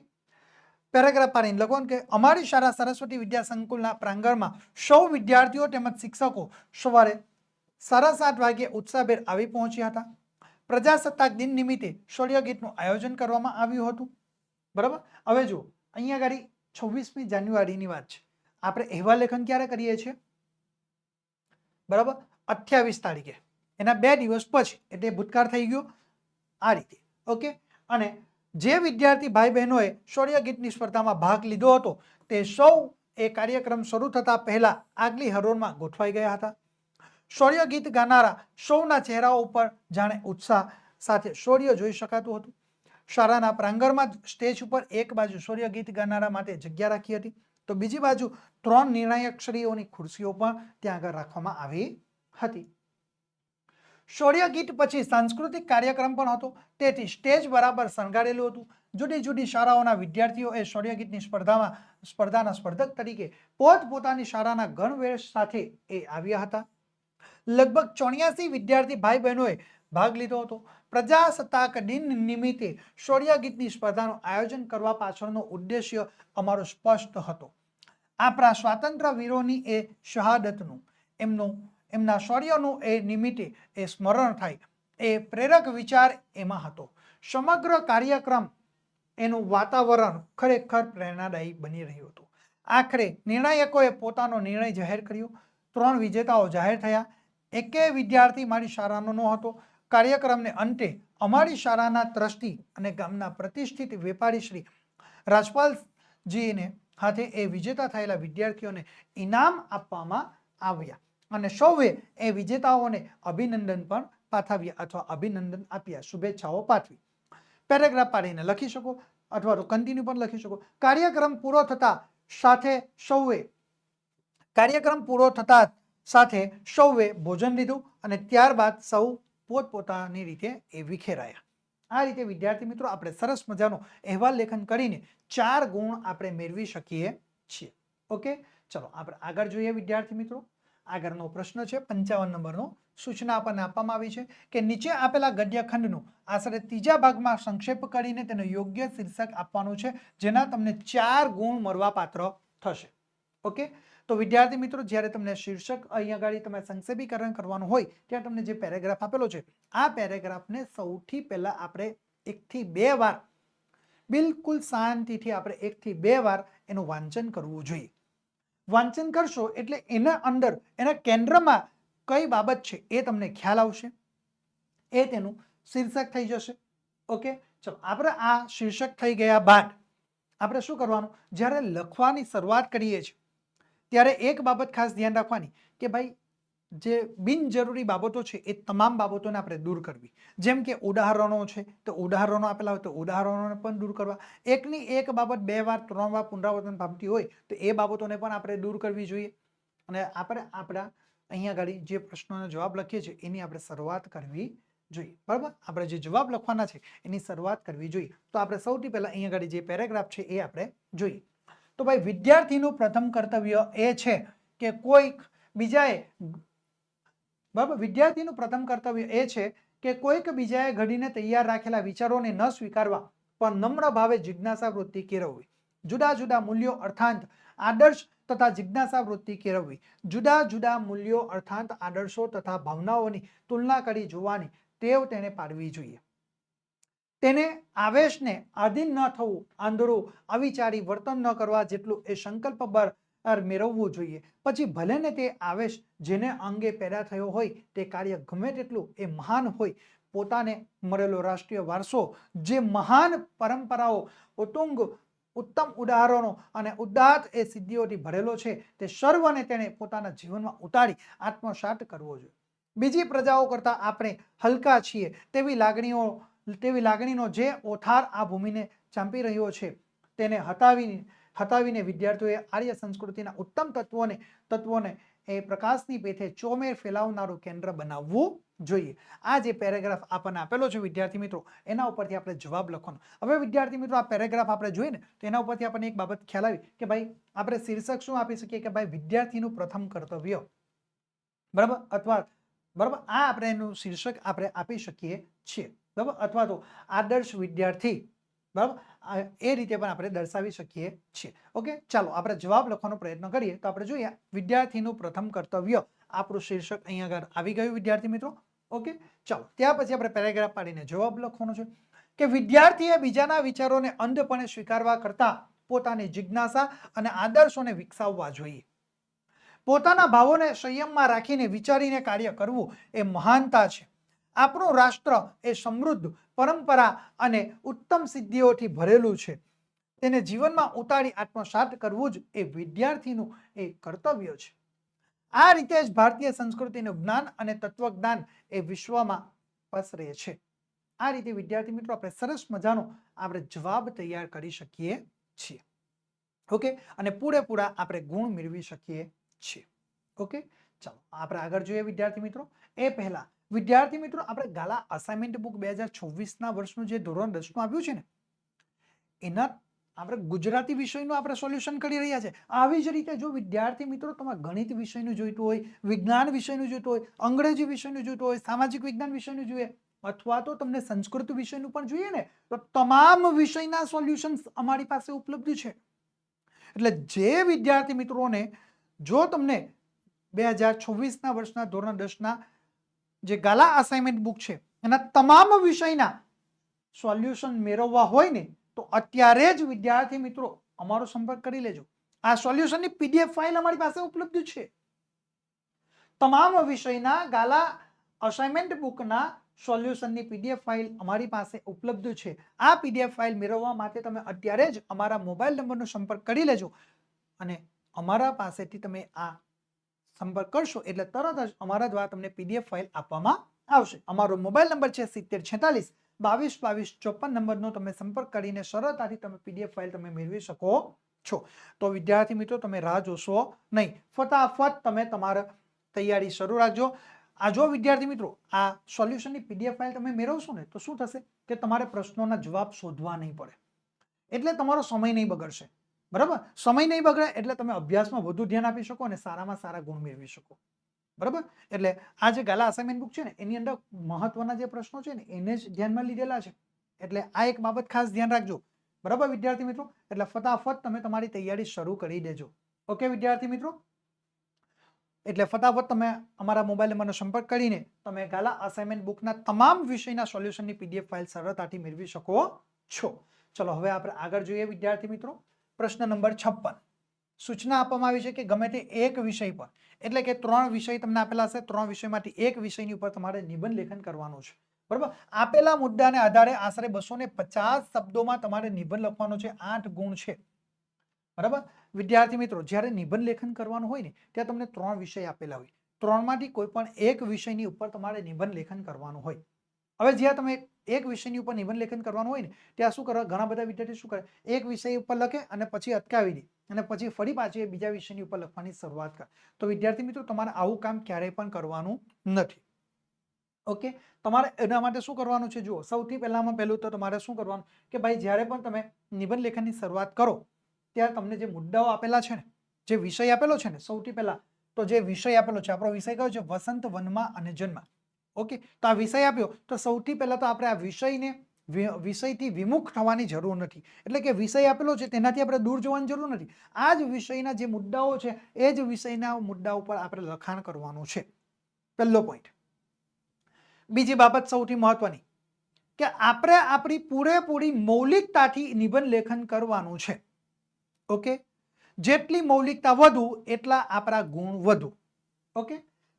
પેરેગ્રાફ પાડીને લખો કે અમારી શાળા સરસ્વતી વિદ્યા સંકુલના પ્રાંગણમાં સૌ વિદ્યાર્થીઓ તેમજ શિક્ષકો સવારે 7:30 વાગે ઉત્સાહભેર આવી પહોંચ્યા હતા. પ્રજાસત્તાક દિન નિમિત્તે શૌર્ય ગીતનું આયોજન કરવામાં આવ્યું હતું. બરાબર. હવે જુઓ, અહીંયા આગળ 26મી જાન્યુઆરીની વાત છે. આપણે અહેવાલ લેખન ક્યારે કરીએ છીએ? બરાબર, 28 તારીખે. એના 2 દિવસ પછી, એટલે ભૂતકાળ થઈ ગયો આ રીતે. ઓકે, અને જે વિદ્યાર્થી ભાઈ બહેનોએ શૌર્ય ગીતની સ્પર્ધામાં ભાગ લીધો હતો તે સૌ એ કાર્યક્રમ શરૂ થતા પહેલા આગલી હરોળમાં ગોઠવાઈ ગયા હતા. શૌર્ય ગીત ગાનારા સૌના ચહેરાઓ ઉપર જાણે ઉત્સાહ સાથે શૌર્ય જોઈ શકાતું હતું. શાળાના પ્રાંગણમાં સ્ટેજ ઉપર એક બાજુ શૌર્ય ગીત ગાનારા માટે જગ્યા રાખી હતી, તો બીજી બાજુ 3 નિર્ણાયક શ્રીઓની ખુરશીઓ પણ ત્યાં આગળ રાખવામાં આવી હતી. શૌર્ય ગીત પછી સાંસ્કૃતિક કાર્યક્રમ પણ હતો, તેથી સ્ટેજ બરાબર શણગારેલું હતું. જુદી જુદી શાળાઓના વિદ્યાર્થીઓએ શૌર્ય ગીતની સ્પર્ધાના સ્પર્ધક તરીકે પોતપોતાની શાળાના ગણવેશ સાથે એ આવ્યા હતા. લગભગ 84 વિદ્યાર્થી ભાઈ બહેનોએ ભાગ લીધો હતો. પ્રજાસત્તાક દિન નિમિત્તે શૌર્ય ગીતની સ્પર્ધાનું આયોજન કરવા પાછળનો ઉદ્દેશ્ય અમારો સ્પષ્ટ હતો. આપણા સ્વાતંત્ર્ય વીરોની એ શહાદતનું, એમના શૌર્યનું એ નિમિત્તે એ સ્મરણ થાય, એ પ્રેરક વિચાર એમાં હતો. સમગ્ર કાર્યક્રમ, એનું વાતાવરણ ખરેખર પ્રેરણાદાયી બની રહ્યું હતું. આખરે નિર્ણાયકોએ પોતાનો નિર્ણય જાહેર કર્યો. 3 વિજેતાઓ જાહેર થયા. એકેય વિદ્યાર્થી મારી શાળાનો ન હતો. કાર્યક્રમને અંતે અમારી શાળાના ટ્રસ્ટી અને ગામના પ્રતિષ્ઠિત વેપારી શ્રી રાજપાલજીને હાથે એ વિજેતા થયેલા વિદ્યાર્થીઓને ઇનામ આપવામાં આવ્યા અને સૌએ એ વિજેતાઓને અભિનંદન પણ પાઠવ્યા અથવા અભિનંદન આપ્યા, શુભેચ્છાઓ પાઠવી. પેરેગ્રાફ પાડીને લખી શકો અથવા તો કન્ટિન્યુ પણ લખી શકો. કાર્યક્રમ પૂરો થતા સાથે સૌએ ભોજન લીધું અને ત્યારબાદ સૌ પોતપોતાની રીતે એ વિખેરાયા. આ રીતે વિદ્યાર્થી મિત્રો આપણે સરસ મજાનો અહેવાલ લેખન કરીને 4 ગુણ આપણે મેળવી શકીએ છીએ. ઓકે, ચલો આપણે આગળ જોઈએ વિદ્યાર્થી મિત્રો. આગળનો પ્રશ્ન છે 55 નંબરનો. સૂચના આપણને આપવામાં આવી છે કે નીચે આપેલા ગદ્યખંડનું આશરે 3જા ભાગમાં સંક્ષેપ કરીને તેને યોગ્ય શીર્ષક આપવાનું છે, જેના તમને 4 ગુણ મળવા પાત્ર થશે. ઓકે, તો વિદ્યાર્થી મિત્રો જ્યારે તમને શીર્ષક અહીંયા આગળ તમે સંક્ષેપીકરણ કરવાનું હોય ત્યાં તમને જે પેરેગ્રાફ આપેલો છે, આ પેરેગ્રાફને સૌથી પહેલા આપણે 1 થી 2 વાર બિલકુલ શાંતિથી આપણે 1 થી 2 વાર એનું વાંચન કરવું જોઈએ. વાંચન કરશો એટલે એના અંદર એના કેન્દ્રમાં કઈ બાબત છે એ તમને ખ્યાલ આવશે, એ તેનું શીર્ષક થઈ જશે. ઓકે, ચલો આપણે આ શીર્ષક થઈ ગયા બાદ આપણે શું કરવાનું, જ્યારે લખવાની શરૂઆત કરીએ છીએ ત્યારે એક બાબત ખાસ ધ્યાન રાખવાની કે ભાઈ જે બિનજરૂરી બાબતો છે એ તમામ બાબતોને આપણે દૂર કરવી. જેમ કે ઉદાહરણો છે તો ઉદાહરણો આપેલા હોય તો ઉદાહરણોને પણ દૂર કરવા. એકની એક બાબત 2 વાર 3 વાર પુનરાવર્તન પામતી હોય તો એ બાબતોને પણ આપણે દૂર કરવી જોઈએ. અને આપણે આપણા અહીંયા આગળ જે પ્રશ્નોનો જવાબ લખીએ છીએ એની આપણે શરૂઆત કરવી જોઈએ. બરાબર, આપણે જે જવાબ લખવાના છે એની શરૂઆત કરવી જોઈએ. તો આપણે સૌથી પહેલા અહીંયા આગળ જે પેરેગ્રાફ છે એ આપણે જોઈએ. તો ભાઈ વિદ્યાર્થીનું પ્રથમ કર્તવ્ય એ છે કે કોઈક બીજાએ, બરાબર, વિદ્યાર્થીનું પ્રથમ કર્તવ્ય એ છે કે કોઈક બીજાએ ઘડીને તૈયાર રાખેલા વિચારોને ન સ્વીકારવા પણ નમ્ર ભાવે જિજ્ઞાસા વૃત્તિ કેળવવી. જુદા જુદા મૂલ્યો અર્થાંત આદર્શ તથા જિજ્ઞાસા વૃત્તિ કેળવવી. જુદા જુદા મૂલ્યો અર્થાંત આદર્શો તથા ભાવનાઓની તુલના કરી જોવાની ટેવ તેને પાડવી જોઈએ. તેને આવેશને આધીન ન થવું, આંધળું અવિચારી વર્તન ન કરવા જેટલું એ સંકલ્પ બળ મેળવવું જોઈએ. પછી ભલે ને તે આવેશ જેને અંગે પેદા થયો હોય તે કાર્ય ગમે તેટલું એ મહાન હોય, પોતાને મળેલો રાષ્ટ્રીય વારસો જે મહાન પરંપરાઓ, ઉત્તમ ઉદાહરણો અને ઉદાત્ત એ સિદ્ધિઓથી ભરેલો છે તે સર્વને તેને પોતાના જીવનમાં ઉતારી આત્મસાત કરવો જોઈએ. બીજી પ્રજાઓ કરતા આપણે હલકા છીએ તેવી લાગણીનો જે ઓથાર આ ભૂમિને ચાંપી રહ્યો છે તેને હટાવીને વિદ્યાર્થીઓએ આર્ય સંસ્કૃતિના ઉત્તમ તત્વોને એ પ્રકાશની પેથે ચોમેર ફેલાવનારું કેન્દ્ર બનાવવું જોઈએ. આ જે પેરેગ્રાફ આપણને આપેલો છે વિદ્યાર્થી મિત્રો, એના ઉપરથી આપણે જવાબ લખવાનો. હવે વિદ્યાર્થી મિત્રો આ પેરેગ્રાફ આપણે જોઈએ ને તો એના ઉપરથી આપણને એક બાબત ખ્યાલ આવી કે ભાઈ આપણે શીર્ષક શું આપી શકીએ કે ભાઈ વિદ્યાર્થીનું પ્રથમ કર્તવ્ય, બરાબર, અથવા બરાબર, આ આપણે એનું શીર્ષક આપણે આપી શકીએ છીએ, બરાબર, અથવા તો આદર્શ વિદ્યાર્થી, બરાબર, એ રીતે પણ આપણે દર્શાવી શકીએ છીએ. ઓકે, ચાલો આપણે જવાબ લખવાનો પ્રયત્ન કરીએ. તો આપણે જોઈએ વિદ્યાર્થીનું પ્રથમ કર્તવ્ય, આપણું શીર્ષક અહીંયા આગળ આવી ગયું વિદ્યાર્થી મિત્રો. ઓકે, ચાલો ત્યાર પછી આપણે પેરેગ્રાફ પાડીને જવાબ લખવાનો છે કે વિદ્યાર્થીએ બીજાના વિચારોને અંધપણે સ્વીકારવા કરતા પોતાની જિજ્ઞાસા અને આદર્શોને વિકસાવવા જોઈએ. પોતાના ભાવોને સંયમમાં રાખીને વિચારીને કાર્ય કરવું એ મહાનતા છે. આપણું રાષ્ટ્ર એ સમૃદ્ધ પરંપરા અને ઉત્તમ સિદ્ધિઓથી ભરેલું છે. તેને જીવનમાં ઉતારી આત્મસાત કરવું જ એ વિદ્યાર્થીનું એ કર્તવ્ય છે. આ રીતે જ ભારતીય સંસ્કૃતિનું જ્ઞાન અને તત્વજ્ઞાન એ વિશ્વમાં પસરે છે. આ રીતે વિદ્યાર્થી મિત્રો આપણે સરસ મજાનો આપણે જવાબ તૈયાર કરી શકીએ છીએ. ઓકે, અને પૂરેપૂરા આપણે ગુણ મેળવી શકીએ છીએ. ઓકે, ચાલો આપણે આગળ જોઈએ વિદ્યાર્થી મિત્રો. એ પહેલા વિદ્યાર્થી મિત્રો આપણે ગાલા અસાઇનમેન્ટ બુક 2024ના વર્ષનું જે ધોરણ 10નું આવ્યું છે ને, એના આપણે ગુજરાતી વિષયનું આપણે સોલ્યુશન કરી રહ્યા છે. આવી જ રીતે જો વિદ્યાર્થી મિત્રો તમારે ગણિત વિષયનું જોઈતું હોય, વિજ્ઞાન વિષયનું જોઈતું હોય, અંગ્રેજી વિષયનું જોઈતું હોય, સામાજિક વિજ્ઞાન વિષયનું જોઈએ, અથવા તો તમને સંસ્કૃત વિષયનું પણ જોઈએ ને, તો તમામ વિષયના સોલ્યુશન અમારી પાસે ઉપલબ્ધ છે. એટલે જે વિદ્યાર્થી મિત્રોને જો તમને 2024ના વર્ષના ધોરણ 10ના જે ગાલા અસાઇનમેન્ટ બુક છે એના તમામ વિષયના સોલ્યુશન મેળવવા હોય ને, તો અત્યારે જ વિદ્યાર્થી મિત્રો અમારો સંપર્ક કરી લેજો. આ સોલ્યુશનની પીડીએફ ફાઇલ અમારી પાસે ઉપલબ્ધ છે. તમામ વિષયના ગાલા અસાઇનમેન્ટ બુકના સોલ્યુશનની પીડીએફ ફાઇલ અમારી પાસે ઉપલબ્ધ છે. આ પીડીએફ ફાઇલ મેળવવા માટે તમે અત્યારે જ અમારા મોબાઈલ નંબરનો સંપર્ક કરી લેજો અને અમારા પાસેથી તમે આ સંપર્ક કરશો એટલે તરત જ અમારા દ્વારા તમને પીડીએફ ફાઇલ આપવામાં આવશે. અમારો મોબાઈલ નંબર છે 7046 22 22 54 નંબરનો તમે સંપર્ક કરીને સરળતાથી તમે પીડીએફ ફાઇલ તમે મેળવી શકો છો. તો વિદ્યાર્થી મિત્રો તમે રાહ જોશો નહીં, ફટાફટ તમે તમારા તૈયારી શરૂ રાખજો. આ જો વિદ્યાર્થી મિત્રો આ સોલ્યુશનની પીડીએફ ફાઇલ તમે મેળવશો ને, તો શું થશે કે તમારે પ્રશ્નોના જવાબ શોધવા નહીં પડે, એટલે તમારો સમય નહીં બગડશે. બરાબર, સમય નહીં બગડે એટલે તમે અભ્યાસમાં વધુ ધ્યાન આપી શકો અને સારામાં સારા ગુણ મેળવી શકો. બરાબર, એટલે આ જે ગાલા અસાઇનમેન્ટ બુક છે ને એની અંદર મહત્વના જે પ્રશ્નો છે ને એને જ ધ્યાનમાં લીધેલા છે. એટલે આ એક બાબત ખાસ ધ્યાન રાખજો. બરાબર વિદ્યાર્થી મિત્રો, એટલે ફટાફટ તમે તમારી તૈયારી શરૂ કરી દેજો. ઓકે વિદ્યાર્થી મિત્રો, એટલે ફટાફટ તમે અમારા મોબાઈલ નંબરનો સંપર્ક કરીને તમે ગાલા અસાઇનમેન્ટ બુકના તમામ વિષયના સોલ્યુશનની પીડીએફ ફાઇલ સરળતાથી મેળવી શકો છો. ચલો હવે આપણે આગળ જોઈએ વિદ્યાર્થી મિત્રો. પ્રશ્ન નંબર 56. સૂચના આપવામાં આવી છે કે ગમે તે એક વિષય પર, એટલે કે 3 વિષય તમને આપેલા હશે, 3 વિષયમાંથી એક વિષયની ઉપર તમારે નિબંધ લેખન કરવાનું છે. બરાબર, આપેલા મુદ્દાને આધારે આશરે 250 શબ્દોમાં તમારે નિબંધ લખવાનો છે. 8 ગુણ છે. બરાબર વિદ્યાર્થી મિત્રો, જ્યારે નિબંધ લેખન કરવાનું હોય ને ત્યાં તમને 3 વિષય આપેલા હોય, 3માંથી કોઈ પણ એક વિષયની ઉપર તમારે નિબંધ લેખન કરવાનું હોય. હવે જ્યાં તમે એક વિષયની ઉપર નિબંધ લેખન કરવાનું હોય ને ત્યાં શું કરે, ઘણા બધા વિદ્યાર્થી શું કરે, એક વિષય ઉપર લખે અને પછી અટકાવી દે અને પછી ફરી પાછી બીજા વિષયની ઉપર લખવાની શરૂઆત કરે. તો વિદ્યાર્થી મિત્રો તમારે આવું કામ ક્યારેય પણ કરવાનું નથી. ઓકે, તમારે એના માટે શું કરવાનું છે, જુઓ સૌથી પહેલામાં પહેલું તો તમારે શું કરવાનું કે ભાઈ જ્યારે પણ તમે નિબંધ લેખનની શરૂઆત કરો ત્યારે તમને જે મુદ્દાઓ આપેલા છે ને, જે વિષય આપેલો છે ને, સૌથી પહેલા તો જે વિષય આપેલો છે, આપણો વિષય કયો છે, વસંત વનમાં અને જન્મ. ઓકે, તો આ વિષય આપ્યો તો સૌથી પહેલા તો આપણે આ વિષયને વિષયથી વિમુખ થવાની જરૂર નથી. એટલે કે વિષય આપેલો છે તેનાથી આપણે દૂર જવાની જરૂર નથી. આ જ વિષયના જે મુદ્દાઓ છે એ જ વિષયના મુદ્દા ઉપર આપણે લખાણ કરવાનું છે. પહેલો પોઈન્ટ. બીજી બાબત સૌથી મહત્વની કે આપણે આપણી પૂરેપૂરી મૌલિકતાથી નિબંધ લેખન કરવાનું છે. ઓકે, જેટલી મૌલિકતા વધુ એટલા આપણા ગુણ વધુ. ઓકે,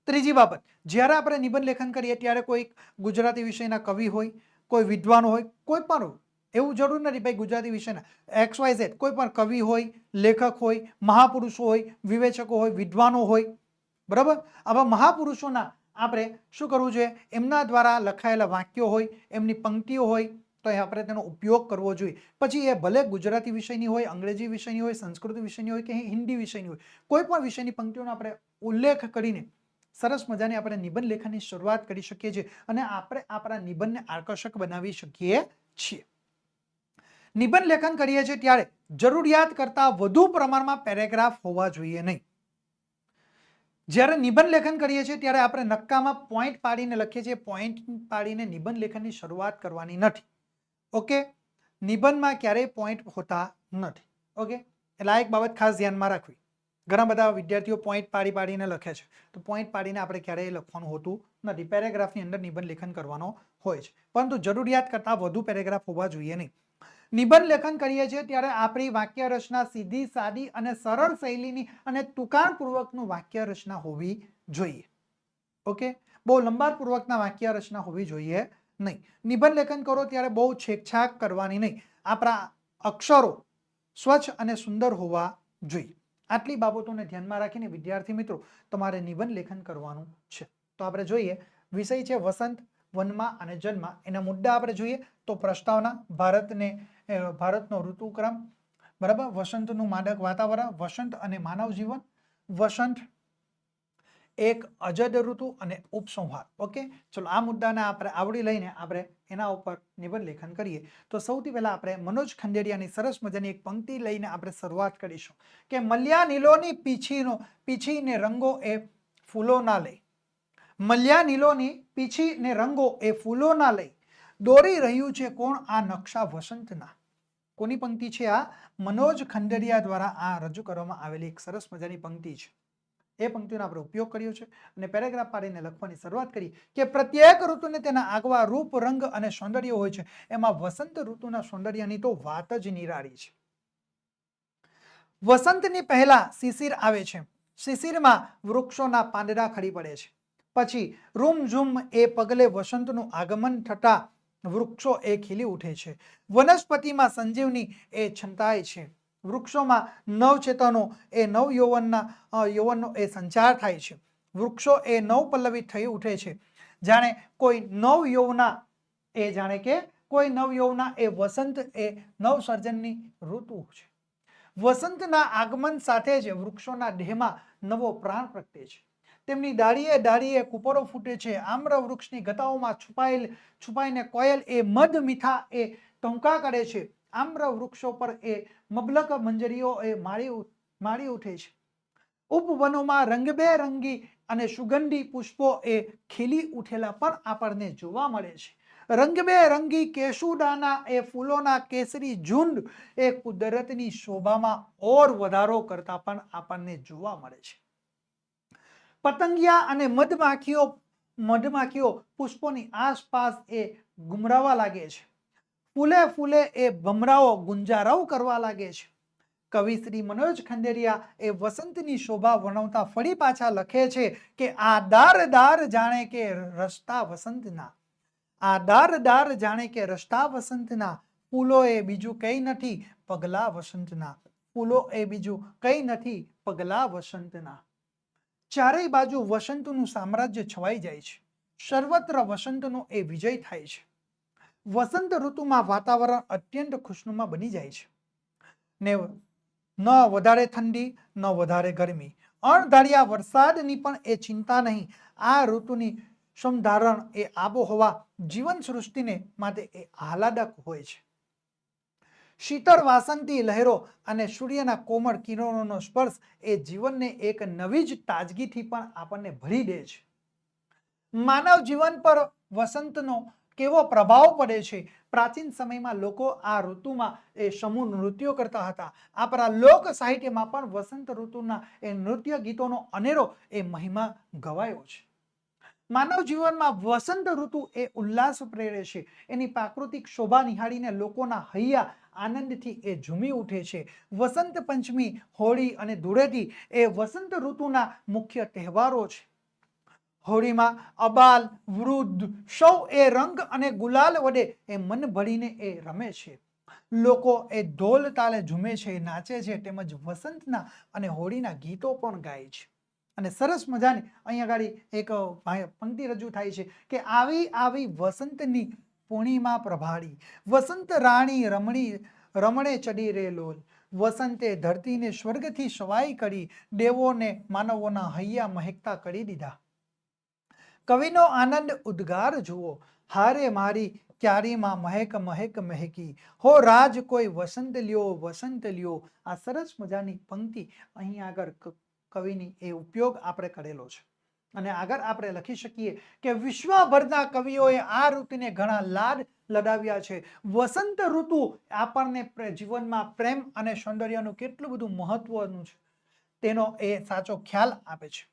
ત્રીજી બાબત, જ્યારે આપણે નિબંધ લેખન કરીએ ત્યારે કોઈ ગુજરાતી વિષયના કવિ હોય, કોઈ વિદ્વાન હોય, કોઈ પણ હોય, એવું જરૂર નથી ભાઈ ગુજરાતી વિષયના XYZ, કોઈ પણ કવિ હોય, લેખક હોય, મહાપુરુષો હોય, વિવેચકો હોય, વિદ્વાનો હોય. બરાબર, આવા મહાપુરુષોના આપણે શું કરવું જોઈએ, એમના દ્વારા લખાયેલા વાક્યો હોય, એમની પંક્તિઓ હોય તો આપણે તેનો ઉપયોગ કરવો જોઈએ. પછી એ ભલે ગુજરાતી વિષયની હોય, અંગ્રેજી વિષયની હોય, સંસ્કૃત વિષયની હોય કે હિન્દી વિષયની હોય, કોઈ પણ વિષયની પંક્તિઓનો આપણે ઉલ્લેખ કરીને સરસ મજાની આપણે નિબંધ લેખનની શરૂઆત કરી શકીએ છીએ અને આપણે આપણા નિબંધને આકર્ષક બનાવી શકીએ છીએ. નિબંધ લેખન કરીએ છીએ ત્યારે જરૂરિયાત કરતાં વધુ પ્રમાણમાં પેરેગ્રાફ હોવા જોઈએ નહીં. જ્યારે નિબંધ લેખન કરીએ છીએ ત્યારે આપણે નક્કામાં પોઈન્ટ પાડીને લખીએ છીએ. પોઈન્ટ પાડીને નિબંધ લેખનની શરૂઆત કરવાની નથી. ઓકે, નિબંધમાં ક્યારેય પોઈન્ટ હોતા નથી. ઓકે, એટલે આ એક બાબત ખાસ ધ્યાનમાં રાખવી. ઘણા બધા વિદ્યાર્થીઓ પોઈન્ટ પાડીને લખે છે, તો પોઈન્ટ પાડીને આપણે ક્યારેય લખવાનું હોતું નથી. પેરેગ્રાફની અંદર નિબંધ લેખન કરવાનો હોય છે, પરંતુ જરૂરિયાત કરતાં વધુ પેરેગ્રાફ હોવા જોઈએ નહીં. નિબંધ લેખન કરીએ છીએ ત્યારે આપણી વાક્ય રચના સીધી, સાદી અને સરળ શૈલીની અને ટૂંકાણપૂર્વકનું વાક્ય રચના હોવી જોઈએ. ઓકે, બહુ લંબાણપૂર્વકના વાક્ય રચના હોવી જોઈએ નહીં. નિબંધ લેખન કરો ત્યારે બહુ છેકછાક કરવાની નહીં. આપણા અક્ષરો સ્વચ્છ અને સુંદર હોવા જોઈએ. આટલી બાબતોને ધ્યાનમાં રાખીને વિદ્યાર્થી મિત્રો તમારે નિબંધ લેખન કરવાનું છે. તો આપણે જોઈએ, વિષય છે વસંત, વનમાં અને જન્મમાં. એના મુદ્દા આપણે જોઈએ તો પ્રસ્તાવના, ભારતનો ઋતુક્રમ, બરાબર, વસંતનું માદક વાતાવરણ, વસંત અને માનવ જીવન, વસંત એક અજદ ઋતુ અને ઉપસંહાર. ઓકે, ચલો આ મુદ્દાને આપણે આવડી લઈને આપણે એના ઉપર નિબંધ લેખન કરીએ. તો સૌથી પહેલા આપણે મનોજ ખંડેરિયાની સરસ મજાની એક પંક્તિ લઈને આપણે શરૂઆત કરીશું કે મલ્યા નીલોની પીછીને રંગો એ ફૂલો ના લઈ. મલ્યા નીલોની પીછીને રંગો એ ફૂલો ના લઈ, દોરી રહ્યું છે કોણ આ નકશા વસંતના. કોની પંક્તિ છે આ? મનોજ ખંડેરિયા દ્વારા આ રજૂ કરવામાં આવેલી એક સરસ મજાની પંક્તિ છે. એ પંક્તિનો આપણે ઉપયોગ કર્યો છે અને પેરેગ્રાફ પાડીને લખવાની શરૂઆત કરી કે પ્રત્યેક ઋતુને તેના આગવા રૂપ, રંગ અને સૌંદર્ય હોય છે. એમાં વસંત ઋતુના સૌંદર્યની તો વાત જ નિરાળી છે. વસંતની પહેલા શિશિર આવે છે. શિશિરમાં વૃક્ષોના પાંદડા ખરી પડે છે. પછી રૂમઝૂમ એ પગલે વસંતનું આગમન થતા વૃક્ષો એ ખીલી ઉઠે છે. વનસ્પતિમાં સંજીવની એ છંટાય છે. વૃક્ષોમાં નવચેતનો એ યૌવનનો એ સંચાર થાય છે. વૃક્ષો એ નવપલ્લવિત થઈ ઉઠે છે. જાણે કોઈ નવયૌવના એ વસંત એ નવસર્જનની ઋતુ છે. વસંતના આગમન સાથે જ વૃક્ષોના દેહમાં નવો પ્રાણ પ્રગટે છે. તેમની ડાળીએ કુપરો ફૂટે છે. આમ્ર વૃક્ષની ગતાઓમાં છુપાઈને કોયલ એ મધ મીઠા એ ટહુકા કરે છે. આમ્ર વૃક્ષો પર એ મબલક મંજરીઓ એ માળી ઉઠે છે. ઉપવનોમાં રંગબેરંગી અને સુગંધી પુષ્પો એ ખીલી ઉઠેલા પણ આપણને જોવા મળે છે. રંગબેરંગી કેસુડાના એ ફૂલોના કેસરી ઝુંડ એ કુદરતની શોભામાં ઓર વધારો કરતા પણ આપણને જોવા મળે છે. પતંગિયા અને મધમાખીઓ પુષ્પોની આસપાસ એ ગુમરાવા લાગે છે. ફૂલે એ ભમરાઓ ગુંજરાવ કરવા લાગે છે. કવિ શ્રી મનોજ ખંડેરિયા એ વસંતની શોભા વર્ણવતા ફરી પાછા લખે છે કે આ દાર જાણે કે રસ્તા વસંતના. આ દાર જાણે કે રસ્તા વસંતના. ફૂલો એ બીજું કઈ નથી પગલા વસંતના. ફૂલો એ બીજું કઈ નથી પગલા વસંતના. ચારેય બાજુ વસંતનું સામ્રાજ્ય છવાઈ જાય છે. સર્વત્ર વસંતનો એ વિજય થાય છે. વસંત ઋતુમાં વાતાવરણ અત્યંત ખુશનુમા બની જાય છે ને ન વધારે ઠંડી ન વધારે ગરમી. અણધાર્યા વરસાદની પણ એ ચિંતા નહીં. આ ઋતુની સમધારણ એ આબોહવા જીવન સૃષ્ટિને માટે એ આહલાદક હોય છે. શીતળ વાસંતી લહેરો અને સૂર્યના કોમળ કિરણોનો સ્પર્શ એ જીવનને એક નવી જ તાજગીથી પણ આપણને ભરી દે છે. માનવ જીવન પર વસંતનો કેવો પ્રભાવ પડે છે. પ્રાચીન સમયમાં લોકો આ ઋતુમાં એ સમૂહ નૃત્યો કરતા હતા. આપણા લોક સાહિત્યમાં પણ વસંત ઋતુના એ નૃત્ય ગીતોનો અનેરો એ મહિમા ગવાયો છે. માનવ જીવનમાં વસંત ઋતુ એ ઉલ્લાસ પ્રેરે છે. એની પ્રાકૃતિક શોભા નિહાળીને લોકોના હૈયા આનંદથી એ ઝૂમી ઉઠે છે. વસંત પંચમી, હોળી અને ધૂળેટી એ વસંત ઋતુના મુખ્ય તહેવારો છે. હોળીમાં અબાલ વૃદ્ધ સૌ એ રંગ અને ગુલાલ વડે એ મન ભરીને એ રમે છે. લોકો એ ઢોલ તાલે ઝૂમે છે, નાચે છે, તેમજ વસંતના અને હોળીના ગીતો પણ ગાય છે. અને સરસ મજાની અહીંયા આગળ એક પંક્તિ રજૂ થાય છે કે આવી વસંતની પૂર્ણિમા પ્રભાળી, વસંત રાણી રમણે ચડી રે લોલ, વસંતે ધરતીને સ્વર્ગથી સવાઈ કરી, દેવોને માનવોના હૈયા મહેકતા કરી દીધા. કવિનો આનંદ ઉદ્ગાર જુઓ, હારે મારી ક્યારીમાં મહેક મહેકી, હો રાજ કોઈ વસંત લ્યો. આ સરસ મજાની પંક્તિ અહીં આગળ કવિની એ ઉપયોગ આપણે કરેલો છે. અને આગળ આપણે લખી શકીએ કે વિશ્વભરના કવિઓએ આ ઋતુને ઘણા લાડ લડાવ્યા છે. વસંત ઋતુ આપણને જીવનમાં પ્રેમ અને સૌંદર્યનું કેટલું બધું મહત્વનું છે તેનો એ સાચો ખ્યાલ આપે છે.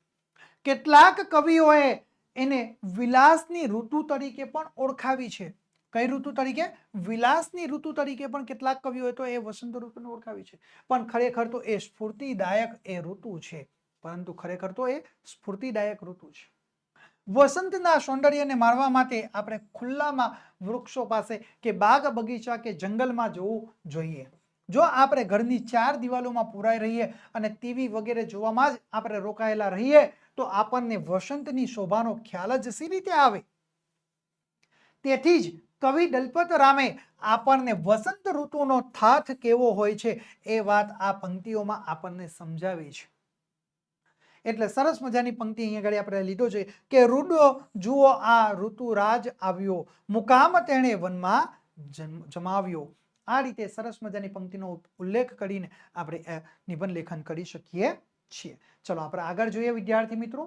કેટલાક કવિઓએ એને વિલાસની ઋતુ તરીકે પણ ઓળખાવી છે. કઈ ઋતુ તરીકે? વિલાસની ઋતુ તરીકે પણ કેટલાક કવિઓએ તો એ વસંત ઋતુને ઓળખાવી છે. પણ ખરેખર તો એ સ્ફૂર્તિદાયક એ ઋતુ છે. પરંતુ ખરેખર તો એ સ્ફૂર્તિદાયક ઋતુ છે. વસંતના સૌંદર્યને માણવા માટે આપણે ખુલ્લામાં વૃક્ષો પાસે કે બાગ બગીચા કે જંગલમાં જવું જોઈએ. જો આપણે ઘરની 4 દિવાલોમાં પુરાઈ રહીએ અને ટીવી વગેરે જોવામાં જ આપણે રોકાયેલા રહીએ તો આપણને વસંતની શોભાનો ખ્યાલ જ સી રીતે આવે? તેથી જ કવિ દલપત રામે આપણને વસંત ઋતુનો થાથ કેવો હોય છે એ વાત આ પંક્તિઓમાં આપણને સમજાવી છે. એટલે સરસ મજાની પંક્તિ અહીંયા આગળ આપણે લીધો છે કે રૂડો જુઓ આ ઋતુરાજ આવ્યો, મુકામ તેણે વનમાં જમાવ્યો. આ રીતે સરસ મજાની પંક્તિનો ઉલ્લેખ કરીને આપણે નિબંધ લેખન કરી શકીએ છીએ. ચલો આપણે આગળ જોઈએ વિદ્યાર્થી મિત્રો.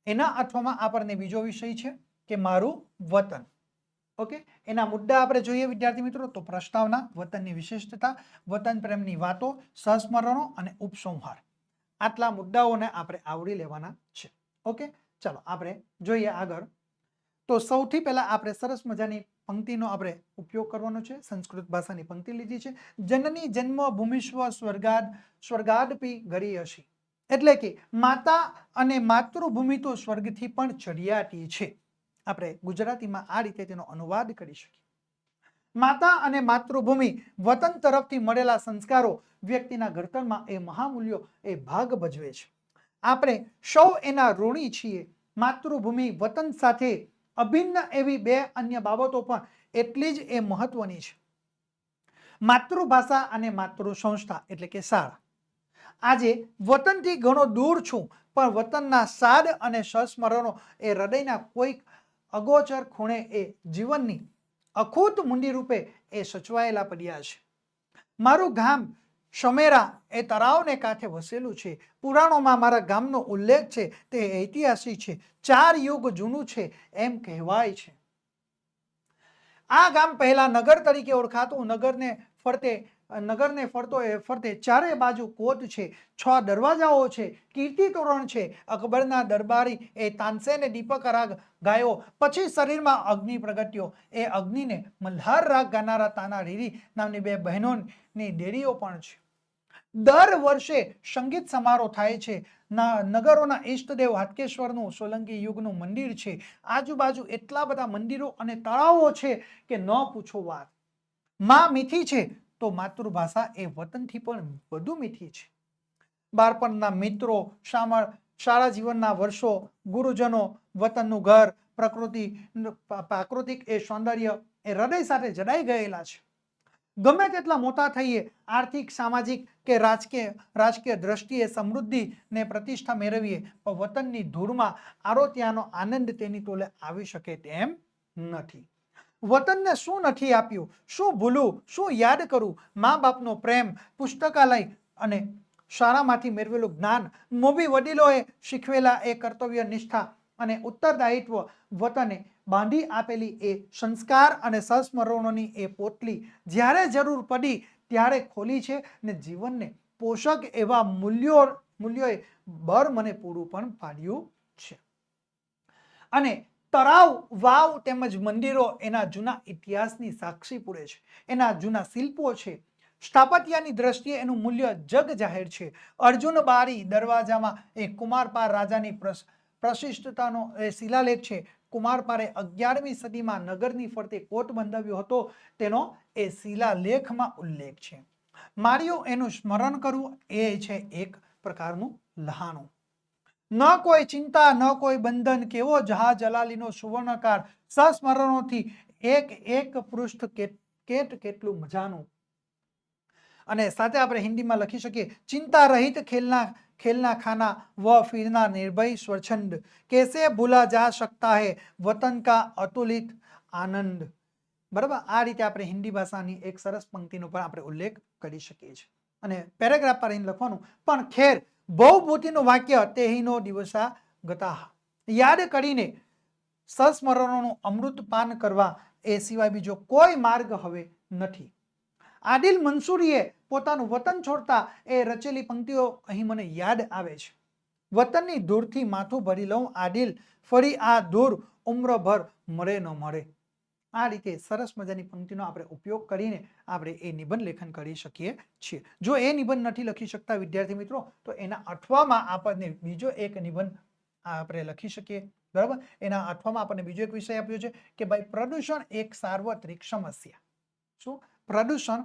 એના અથવામાં આપણને બીજો વિષય છે કે મારું વતન. ઓકે, એના મુદ્દા આપણે જોઈએ વિદ્યાર્થી મિત્રો તો પ્રસ્તાવના, વતનની વિશિષ્ટતા, વતન પ્રેમની વાતો, સંસ્મરણો અને ઉપસંહાર. આટલા મુદ્દાઓને આપણે આવરી લેવાના છે. ઓકે, ચાલો આપણે જોઈએ આગળ. તો સૌથી પહેલા આપણે સરસ મજાની પંક્તિનો આપણે ઉપયોગ કરવાનો છે. સંસ્કૃત ભાષાની પંક્તિ લીધી છે. જનની જન્મભૂમિસ્વ સ્વર્ગાદપી ગરીયસી. એટલે કે માતા અને માતૃભૂમિ તો સ્વર્ગથી પણ ચડિયાતી છે. આપણે ગુજરાતીમાં આ રીતે તેનો અનુવાદ કરી શકીએ. માતા અને માતૃભૂમિ વતન તરફથી મળેલા સંસ્કારો વ્યક્તિના ઘડતરમાં એ મહામૂલ્યો એ ભાગ ભજવે છે. આપણે સૌ એના ઋણી છીએ. માતૃભૂમિ વતન સાથે અભિન્ન એવી બે અન્ય બાબતો પણ એટલી જ એ મહત્વની છે. માતૃભાષા અને માતૃસંસ્થા એટલે કે શાળા. આજે વતનથી ઘણો દૂર છું પણ વતનના સાદ અને સંસ્મરણો એ હૃદયના કોઈક અગોચર ખૂણે એ જીવનની અખૂટ મૂંડી રૂપે એ સચવાયેલા પડ્યા છે. મારું ગામ સમેરા એ તળાવને કાંઠે વસેલું છે. પુરાણોમાં મારા ગામનો ઉલ્લેખ છે તે ઐતિહાસિક છે. 4 યુગ જૂનું છે એમ કહેવાય છે. આ ગામ પહેલા નગર તરીકે ઓળખાતું. નગરને ફરતે ચારે બાજુ કોટ છે, 6 દરવાજાઓ છે, કીર્તિ તોરણ છે. અકબરના દરબારી એ તાનસેને દીપક રાગ ગાયો પછી શરીરમાં અગ્નિ પ્રગટ્યો. એ અગ્નિને મલ્હાર રાગ ગાનારા તાના રીરી નામની 2 બહેનોની દેરીઓ પણ છે. દર વર્ષે સંગીત સમારોહ થાય છે. નગરોના ઈષ્ટદેવ હાટકેશ્વરનું સોલંકી યુગનું મંદિર છે. આજુબાજુ એટલા બધા મંદિરો અને તળાવો છે કે ન પૂછો વાત. માં મીઠી છે તો માતૃભાષા એ વતનથી પણ વધુ મીઠી છે. બાળપણના મિત્રો, શાળા જીવનના વર્ષો, ગુરુજનો, વતનનું ઘર, પ્રાકૃતિક એ સૌંદર્ય એ હૃદય સાથે જડાઈ ગયેલા છે. ગમે તેટલા મોટા થઈએ, આર્થિક, સામાજિક કે રાજકીય દ્રષ્ટિએ સમૃદ્ધિ ને પ્રતિષ્ઠા મેળવીએ પણ વતનની ધૂળમાં આરોત્યાનો આનંદ તેની તોલે આવી શકે તેમ નથી. વતનને શું નથી આપ્યું, શું ભૂલું, શું યાદ કરું? મા બાપનો પ્રેમ, પુસ્તકાલય અને શાળામાંથી મેળવેલું જ્ઞાન, મોભી વડીલોએ શીખવેલા એ કર્તવ્ય નિષ્ઠા અને ઉત્તરદાયિત્વ, વતને બાંધી આપેલી એ સંસ્કાર અને સંસ્મરણોની એ પોટલી જ્યારે જરૂર પડી ત્યારે ખોલી છે ને જીવનને પોષક એવા મૂલ્યોએ બર મને પૂરું પણ પાડ્યું છે. અને તળાવ, વાવ તેમજ મંદિરો એના જૂના ઇતિહાસની સાક્ષી પૂરે છે. એના જૂના શિલ્પો છે. સ્થાપત્યની દ્રષ્ટિએ એનું મૂલ્ય જગ જાહેર છે. અર્જુન બારી દરવાજામાં એ કુમારપાળ રાજાની પ્રશિષ્ટતાનો એ શિલાલેખ છે. કુમારપાળે 11મી સદીમાં નગરની ફરતે કોટ બંધાવ્યો હતો તેનો એ શિલાલેખમાં ઉલ્લેખ છે. માર્યું એનું સ્મરણ કરવું એ છે એક પ્રકારનું લહાણું. ન કોઈ ચિંતા ન કોઈ બંધન, કેવો જહાજ જલાલીનો સુવર્ણકાર, સંસ્મરણોથી એક પૃષ્ઠ કેટલું મજાનું. અને સાથે આપણે હિન્દીમાં લખી શકીએ ચિંતા રહિત ખેલના ખાના વ ફિરના નિર્ભય સ્વચ્છંદ, कैसे भूला जा सकता है वतन का अतुलित आनंद. બરાબર, આ રીતે આપણે હિન્દી ભાષાની એક સરસ પંક્તિનો પણ આપણે ઉલ્લેખ કરી શકીએ છીએ. અને પેરેગ્રાફ પર લખવાનું પણ ખેર ભવભૂતિનું વાક્ય તેહીનો દિવસા ગતા, યાદ કરીને સંસ્મરણોનું અમૃત પાન કરવા એ સિવાય બીજો કોઈ માર્ગ હવે નથી. આદિલ મંસૂરીએ પોતાનું વતન છોડતા એ રચેલી પંક્તિઓ અહીં મને યાદ આવે છે. વતનની ધૂળથી માથું ભરી લઉં આદિલ, ફરી આ ધૂળ ઉમ્રભર મળે ન મળે. આ રીતે સરસ મજાની પંક્તિનો આપણે ઉપયોગ કરીને આપણે એ નિબંધ લેખન કરી શકીએ છીએ. જો એ નિબંધ નથી લખી શકતા વિદ્યાર્થી મિત્રો, તો એના અઠવામાં આપણને બીજો એક નિબંધ આપણે લખી શકીએ. બરાબર, એના અઠવામાં આપણને બીજો એક વિષય આપ્યો છે કે ભાઈ પ્રદૂષણ એક સાર્વત્રિક સમસ્યા. શું? પ્રદૂષણ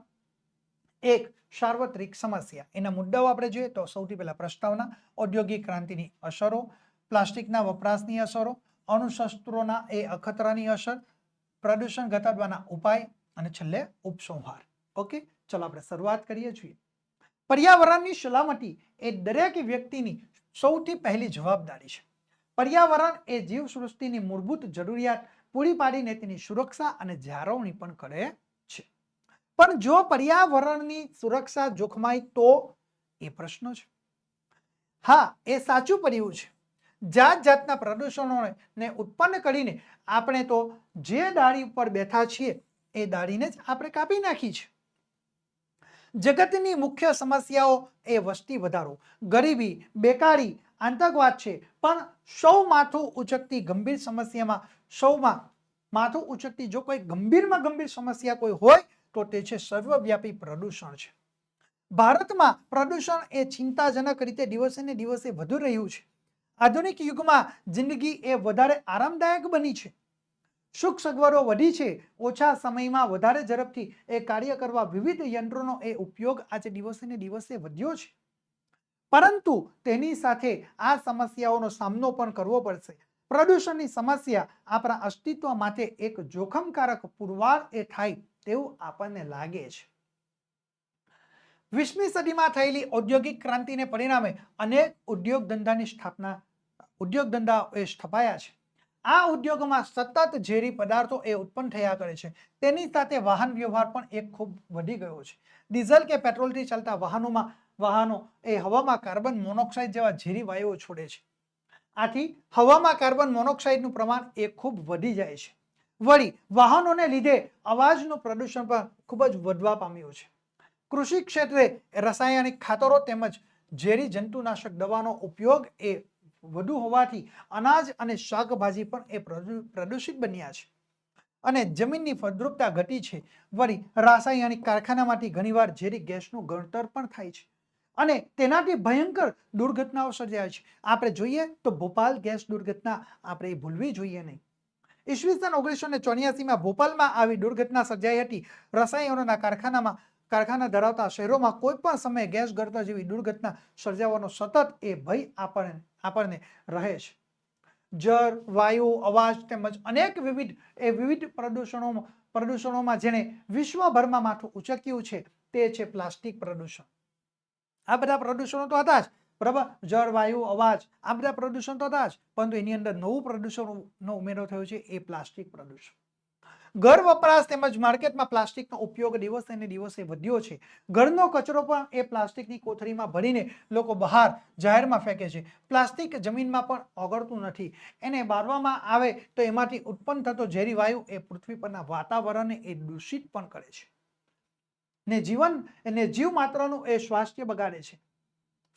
એક સાર્વત્રિક સમસ્યા. એના મુદ્દાઓ આપણે જોઈએ તો સૌથી પહેલા પ્રસ્તાવના, ઔદ્યોગિક ક્રાંતિની અસરો, પ્લાસ્ટિકના વપરાશની અસરો, અણુશસ્ત્રોના એ અખતરાની અસર, પ્રદૂષણ ઘટાડવાના ઉપાય અને છેલ્લે ઉપસંહાર. ઓકે, ચલો આપણે શરૂઆત કરીએ છીએ. પર્યાવરણની સલામતી એ દરેક વ્યક્તિની સૌથી પહેલી જવાબદારી છે. પર્યાવરણ એ જીવસૃષ્ટિની મૂળભૂત જરૂરિયાત પૂરી પાડીને તેની સુરક્ષા અને જાળવણી પણ કરે છે. પણ જો પર્યાવરણની સુરક્ષા જોખમાય તો એ પ્રશ્ન છે. હા, એ સાચું પડ્યું છે. જાત જાતના પ્રદૂષણોને ઉત્પન્ન કરીને આપણે તો જે ડાળી ઉપર બેઠા છીએ એ ડાળીને જ આપણે કાપી નાખી છે. જગતની મુખ્ય સમસ્યાઓ એ વસ્તી વધારો, ગરીબી, બેકારી, આતંકવાદ છે. પણ સૌ માથું ઉચકતી ગંભીર સમસ્યામાં સૌમાં માથું ઉચકતી જો કોઈ ગંભીરમાં ગંભીર સમસ્યા કોઈ હોય તો તે છે સર્વવ્યાપી પ્રદૂષણ છે. ભારતમાં પ્રદૂષણ એ ચિંતાજનક રીતે દિવસે ને દિવસે વધુ રહ્યું છે. આધુનિક યુગમાં જિંદગી એ વધારે આરામદાયક બની છે. સુખ સગવડો વધી છે. ઓછા સમયમાં વધારે ઝડપથી એ કાર્ય કરવા વિવિધ યંત્રોનો એ ઉપયોગ આજે દિવસે ને દિવસે વધ્યો છે. પરંતુ તેની સાથે આ સમસ્યાઓનો સામનો પણ કરવો પડશે. પ્રદૂષણની સમસ્યા આપણા અસ્તિત્વ માટે એક જોખમકારક પુરવાર એ થાય તેવું આપણને લાગે છે. 20મી સદીમાં થયેલી ઔદ્યોગિક ક્રાંતિને પરિણામે અનેક ઉદ્યોગ ધંધાઓ સ્થપાયા છે. આ ઉદ્યોગોમાં સતત ઝેરી પદાર્થો એ ઉત્પન્ન થયા કરે છે. તેની સાથે વાહન વ્યવહાર પણ એક ખૂબ વધી ગયો છે. ડીઝલ કે પેટ્રોલથી ચાલતા વાહનો એ હવામાં કાર્બન મોનોક્સાઇડ જેવા ઝેરી વાયુઓ છોડે છે. આથી હવામાં કાર્બન મોનોક્સાઇડનું પ્રમાણ એ ખૂબ વધી જાય છે. વળી વાહનોને લીધે અવાજનું પ્રદૂષણ પણ ખૂબ જ વધવા પામ્યું છે. કૃષિ ક્ષેત્રે રાસાયણિક ખાતરો તેમજ ઝેરી જંતુનાશક દવાનો ઉપયોગ એ વધુ હોવાથી અનાજ અને શાકભાજી પણ એ પ્રદૂષિત બન્યા છે અને જમીનની ફળદ્રુપતા ઘટી છે. વળી રાસાયણિક કારખાનામાંથી ઘણીવાર ઝેરી ગેસનું ગળતર પણ થાય છે અને તેનાથી ભયંકર દુર્ઘટનાઓ સર્જાય છે. આપણે જોઈએ તો ભોપાલ ગેસ દુર્ઘટના આપણે ભૂલવી જોઈએ નહીં. ઈસવીસન 1984માં ભોપાલમાં આવી દુર્ઘટના સર્જાઈ હતી. રસાયણોના કારખાના ધરાવતા શહેરોમાં કોઈ પણ સમયે ગેસ ગળતર જેવી દુર્ઘટના સર્જાવાનો સતત એ ભય આપણને રહે છે. જળ, વાયુ, અવાજ તેમજ અનેક વિવિધ પ્રદૂષણોમાં જેણે વિશ્વભરમાં માથું ઉચક્યું છે તે છે પ્લાસ્ટિક પ્રદૂષણ. આ બધા પ્રદૂષણો તો હતા જ, બરાબર. જળ, વાયુ, અવાજ આ બધા પ્રદૂષણ તો હતા જ, પરંતુ એની અંદર નવું પ્રદૂષણનો ઉમેરો થયો છે એ પ્લાસ્ટિક પ્રદૂષણ. ઘર વપરાશ તેમજ માર્કેટમાં પ્લાસ્ટિકનો ઉપયોગ દિવસે ને દિવસે વધ્યો છે. ઘરનો કચરો પણ એ પ્લાસ્ટિકની કોથળીમાં ભરીને લોકો બહાર જાહેરમાં ફેંકે છે. પ્લાસ્ટિક જમીનમાં પણ ઓગળતું નથી. એને બાળવામાં આવે તો એમાંથી ઉત્પન્ન થતો ઝેરી વાયુ એ પૃથ્વી પરના વાતાવરણને એ દૂષિત પણ કરે છે ને જીવ માત્રનું એ સ્વાસ્થ્ય બગાડે છે.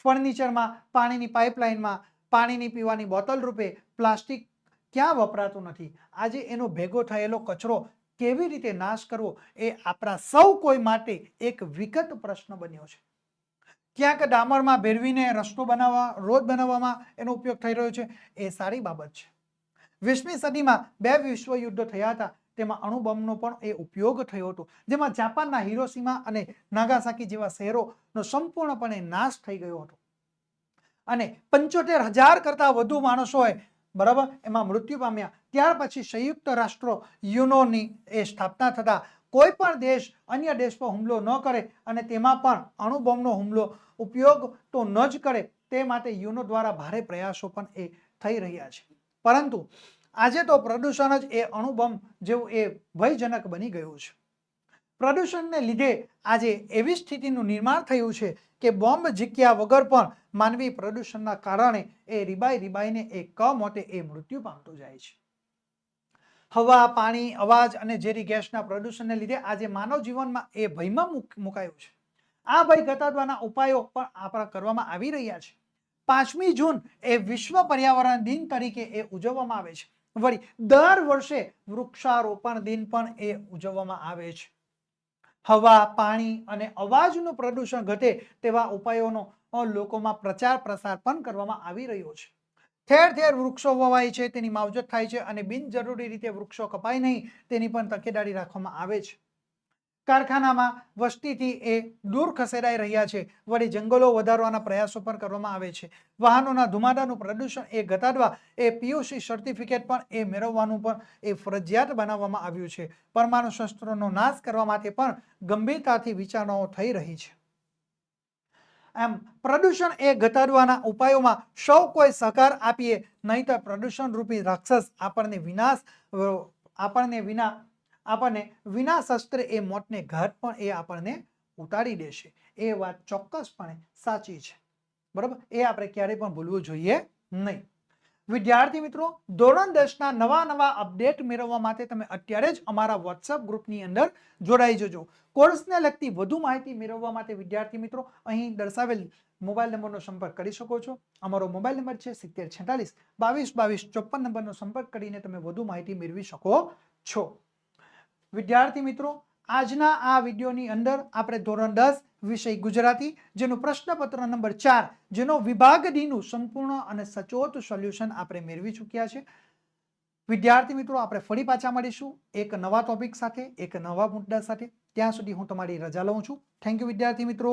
ફર્નિચરમાં, પાણીની પાઇપલાઇનમાં, પાણીની પીવાની બોટલ રૂપે પ્લાસ્ટિક ક્યાં વપરાતું નથી. આજે એનો ભેગો થયેલો કચરો કેવી રીતે નાશ કરવો એ આપણા સૌ કોઈ માટે એક વિકટ પ્રશ્ન બન્યો છે. ક્યાંક ડામરમાં ભેળવીને રસ્તો રોડ બનાવવામાં એનો ઉપયોગ થઈ રહ્યો છે, એ સારી બાબત છે. 20મી સદીમાં 2 વિશ્વયુદ્ધો થયા હતા. તેમાં અણુબોમ્બનો પણ એ ઉપયોગ થયો હતો, જેમાં જાપાનના હિરોશીમા અને નાગાસાકી જેવા શહેરોનો સંપૂર્ણપણે નાશ થઈ ગયો હતો અને 75,000 કરતા વધુ માણસોએ બરાબર એમાં મૃત્યુ પામ્યા. ત્યાર પછી સંયુક્ત રાષ્ટ્રો યુનોની એ સ્થાપના થતા કોઈ પણ દેશ અન્ય દેશ પર હુમલો ન કરે અને તેમાં પણ અણુબોમ્બનો ઉપયોગ તો ન જ કરે તે માટે યુનો દ્વારા ભારે પ્રયાસો પણ એ થઈ રહ્યા છે. પરંતુ આજે તો પ્રદૂષણ જ એ અણુબોમ્બ જેવું એ ભયજનક બની ગયું છે. પ્રદૂષણને લીધે આજે એવી સ્થિતિનું નિર્માણ થયું છે કે બોમ્બ ઝીક્યા વગર પણ માનવી પ્રદૂષણના કારણે એ રીબાઈને એ કમોતે એ મૃત્યુ પામતો જાય છે. હવા, પાણી, અવાજ અને ઝેરી ગેસના પ્રદૂષણને લીધે આજે માનવ જીવનમાં એ ભયમાં મુકાયું છે. આ ભય ઘટાડવાના ઉપાયો પણ આપણા કરવામાં આવી રહ્યા છે. 5મી જૂન એ વિશ્વ પર્યાવરણ દિન તરીકે એ ઉજવવામાં આવે છે. વળી દર વર્ષે વૃક્ષારોપણ દિન પણ એ ઉજવવામાં આવે છે. હવા, પાણી અને અવાજનું પ્રદૂષણ ઘટે તેવા ઉપાયોનો લોકોમાં પ્રચાર પ્રસાર પણ કરવામાં આવી રહ્યો છે. ઠેર ઠેર વૃક્ષો વવાય છે, તેની માવજત થાય છે અને બિનજરૂરી રીતે વૃક્ષો કપાય નહીં તેની પણ તકેદારી રાખવામાં આવે છે. કારખાનામાં વસ્તીથી એ દૂર ખસેડાઈ રહ્યા છે. વળી જંગલો વધારવાના પ્રયાસો પણ કરવામાં આવે છે. વાહનોના ધુમાડાનું પ્રદૂષણ એ ઘટાડવા એ PUC સર્ટિફિકેટ પણ એ મેળવવાનું પણ એ ફરજિયાત બનાવવામાં આવ્યું છે. પરમાણુ શસ્ત્રોનો નાશ કરવા માટે પણ ગંભીરતાથી વિચારણાઓ થઈ રહી છે. એમ પ્રદૂષણ એ ઘટાડવાના ઉપાયોમાં સૌ કોઈ સહકાર આપીએ, નહીંતર પ્રદૂષણ રૂપી રાક્ષસ આપણને વિના શસ્ત્રે એ મોતને ઘાટ પણ એ આપણને ઉતારી દેશે. એ વાત ચોક્કસપણે સાચી છે. બરાબર, એ આપણે ક્યારેય પણ ભૂલવું જોઈએ નહીં. વિદ્યાર્થી મિત્રો, ધોરણ 10ના નવા અપડેટ મેળવવા માટે તમે અત્યારે જ અમારા વોટ્સઅપ ગ્રુપની અંદર જોડાઈ જજો. કોર્સને લગતી વધુ માહિતી મેળવવા માટે વિદ્યાર્થી મિત્રો અહીં દર્શાવેલ મોબાઈલ નંબરનો સંપર્ક કરી શકો છો. અમારો મોબાઈલ નંબર છે 7046 22 22 54 નંબરનો સંપર્ક કરીને તમે વધુ માહિતી મેળવી શકો છો. વિદ્યાર્થી મિત્રો, આજના આ વિડીયોની અંદર આપણે ધોરણ 10 વિષય ગુજરાતી જેનું પ્રશ્નપત્ર નંબર 4 જેનો વિભાગ ડીનું સંપૂર્ણ અને સચોટ સોલ્યુશન આપણે મેળવી ચૂક્યા છે. વિદ્યાર્થી મિત્રો, આપણે ફરી પાછા મળીશું એક નવા ટોપિક સાથે, એક નવા મુદ્દા સાથે. ત્યાં સુધી હું તમારી રજા લઉં છું. થેન્ક યુ વિદ્યાર્થી મિત્રો.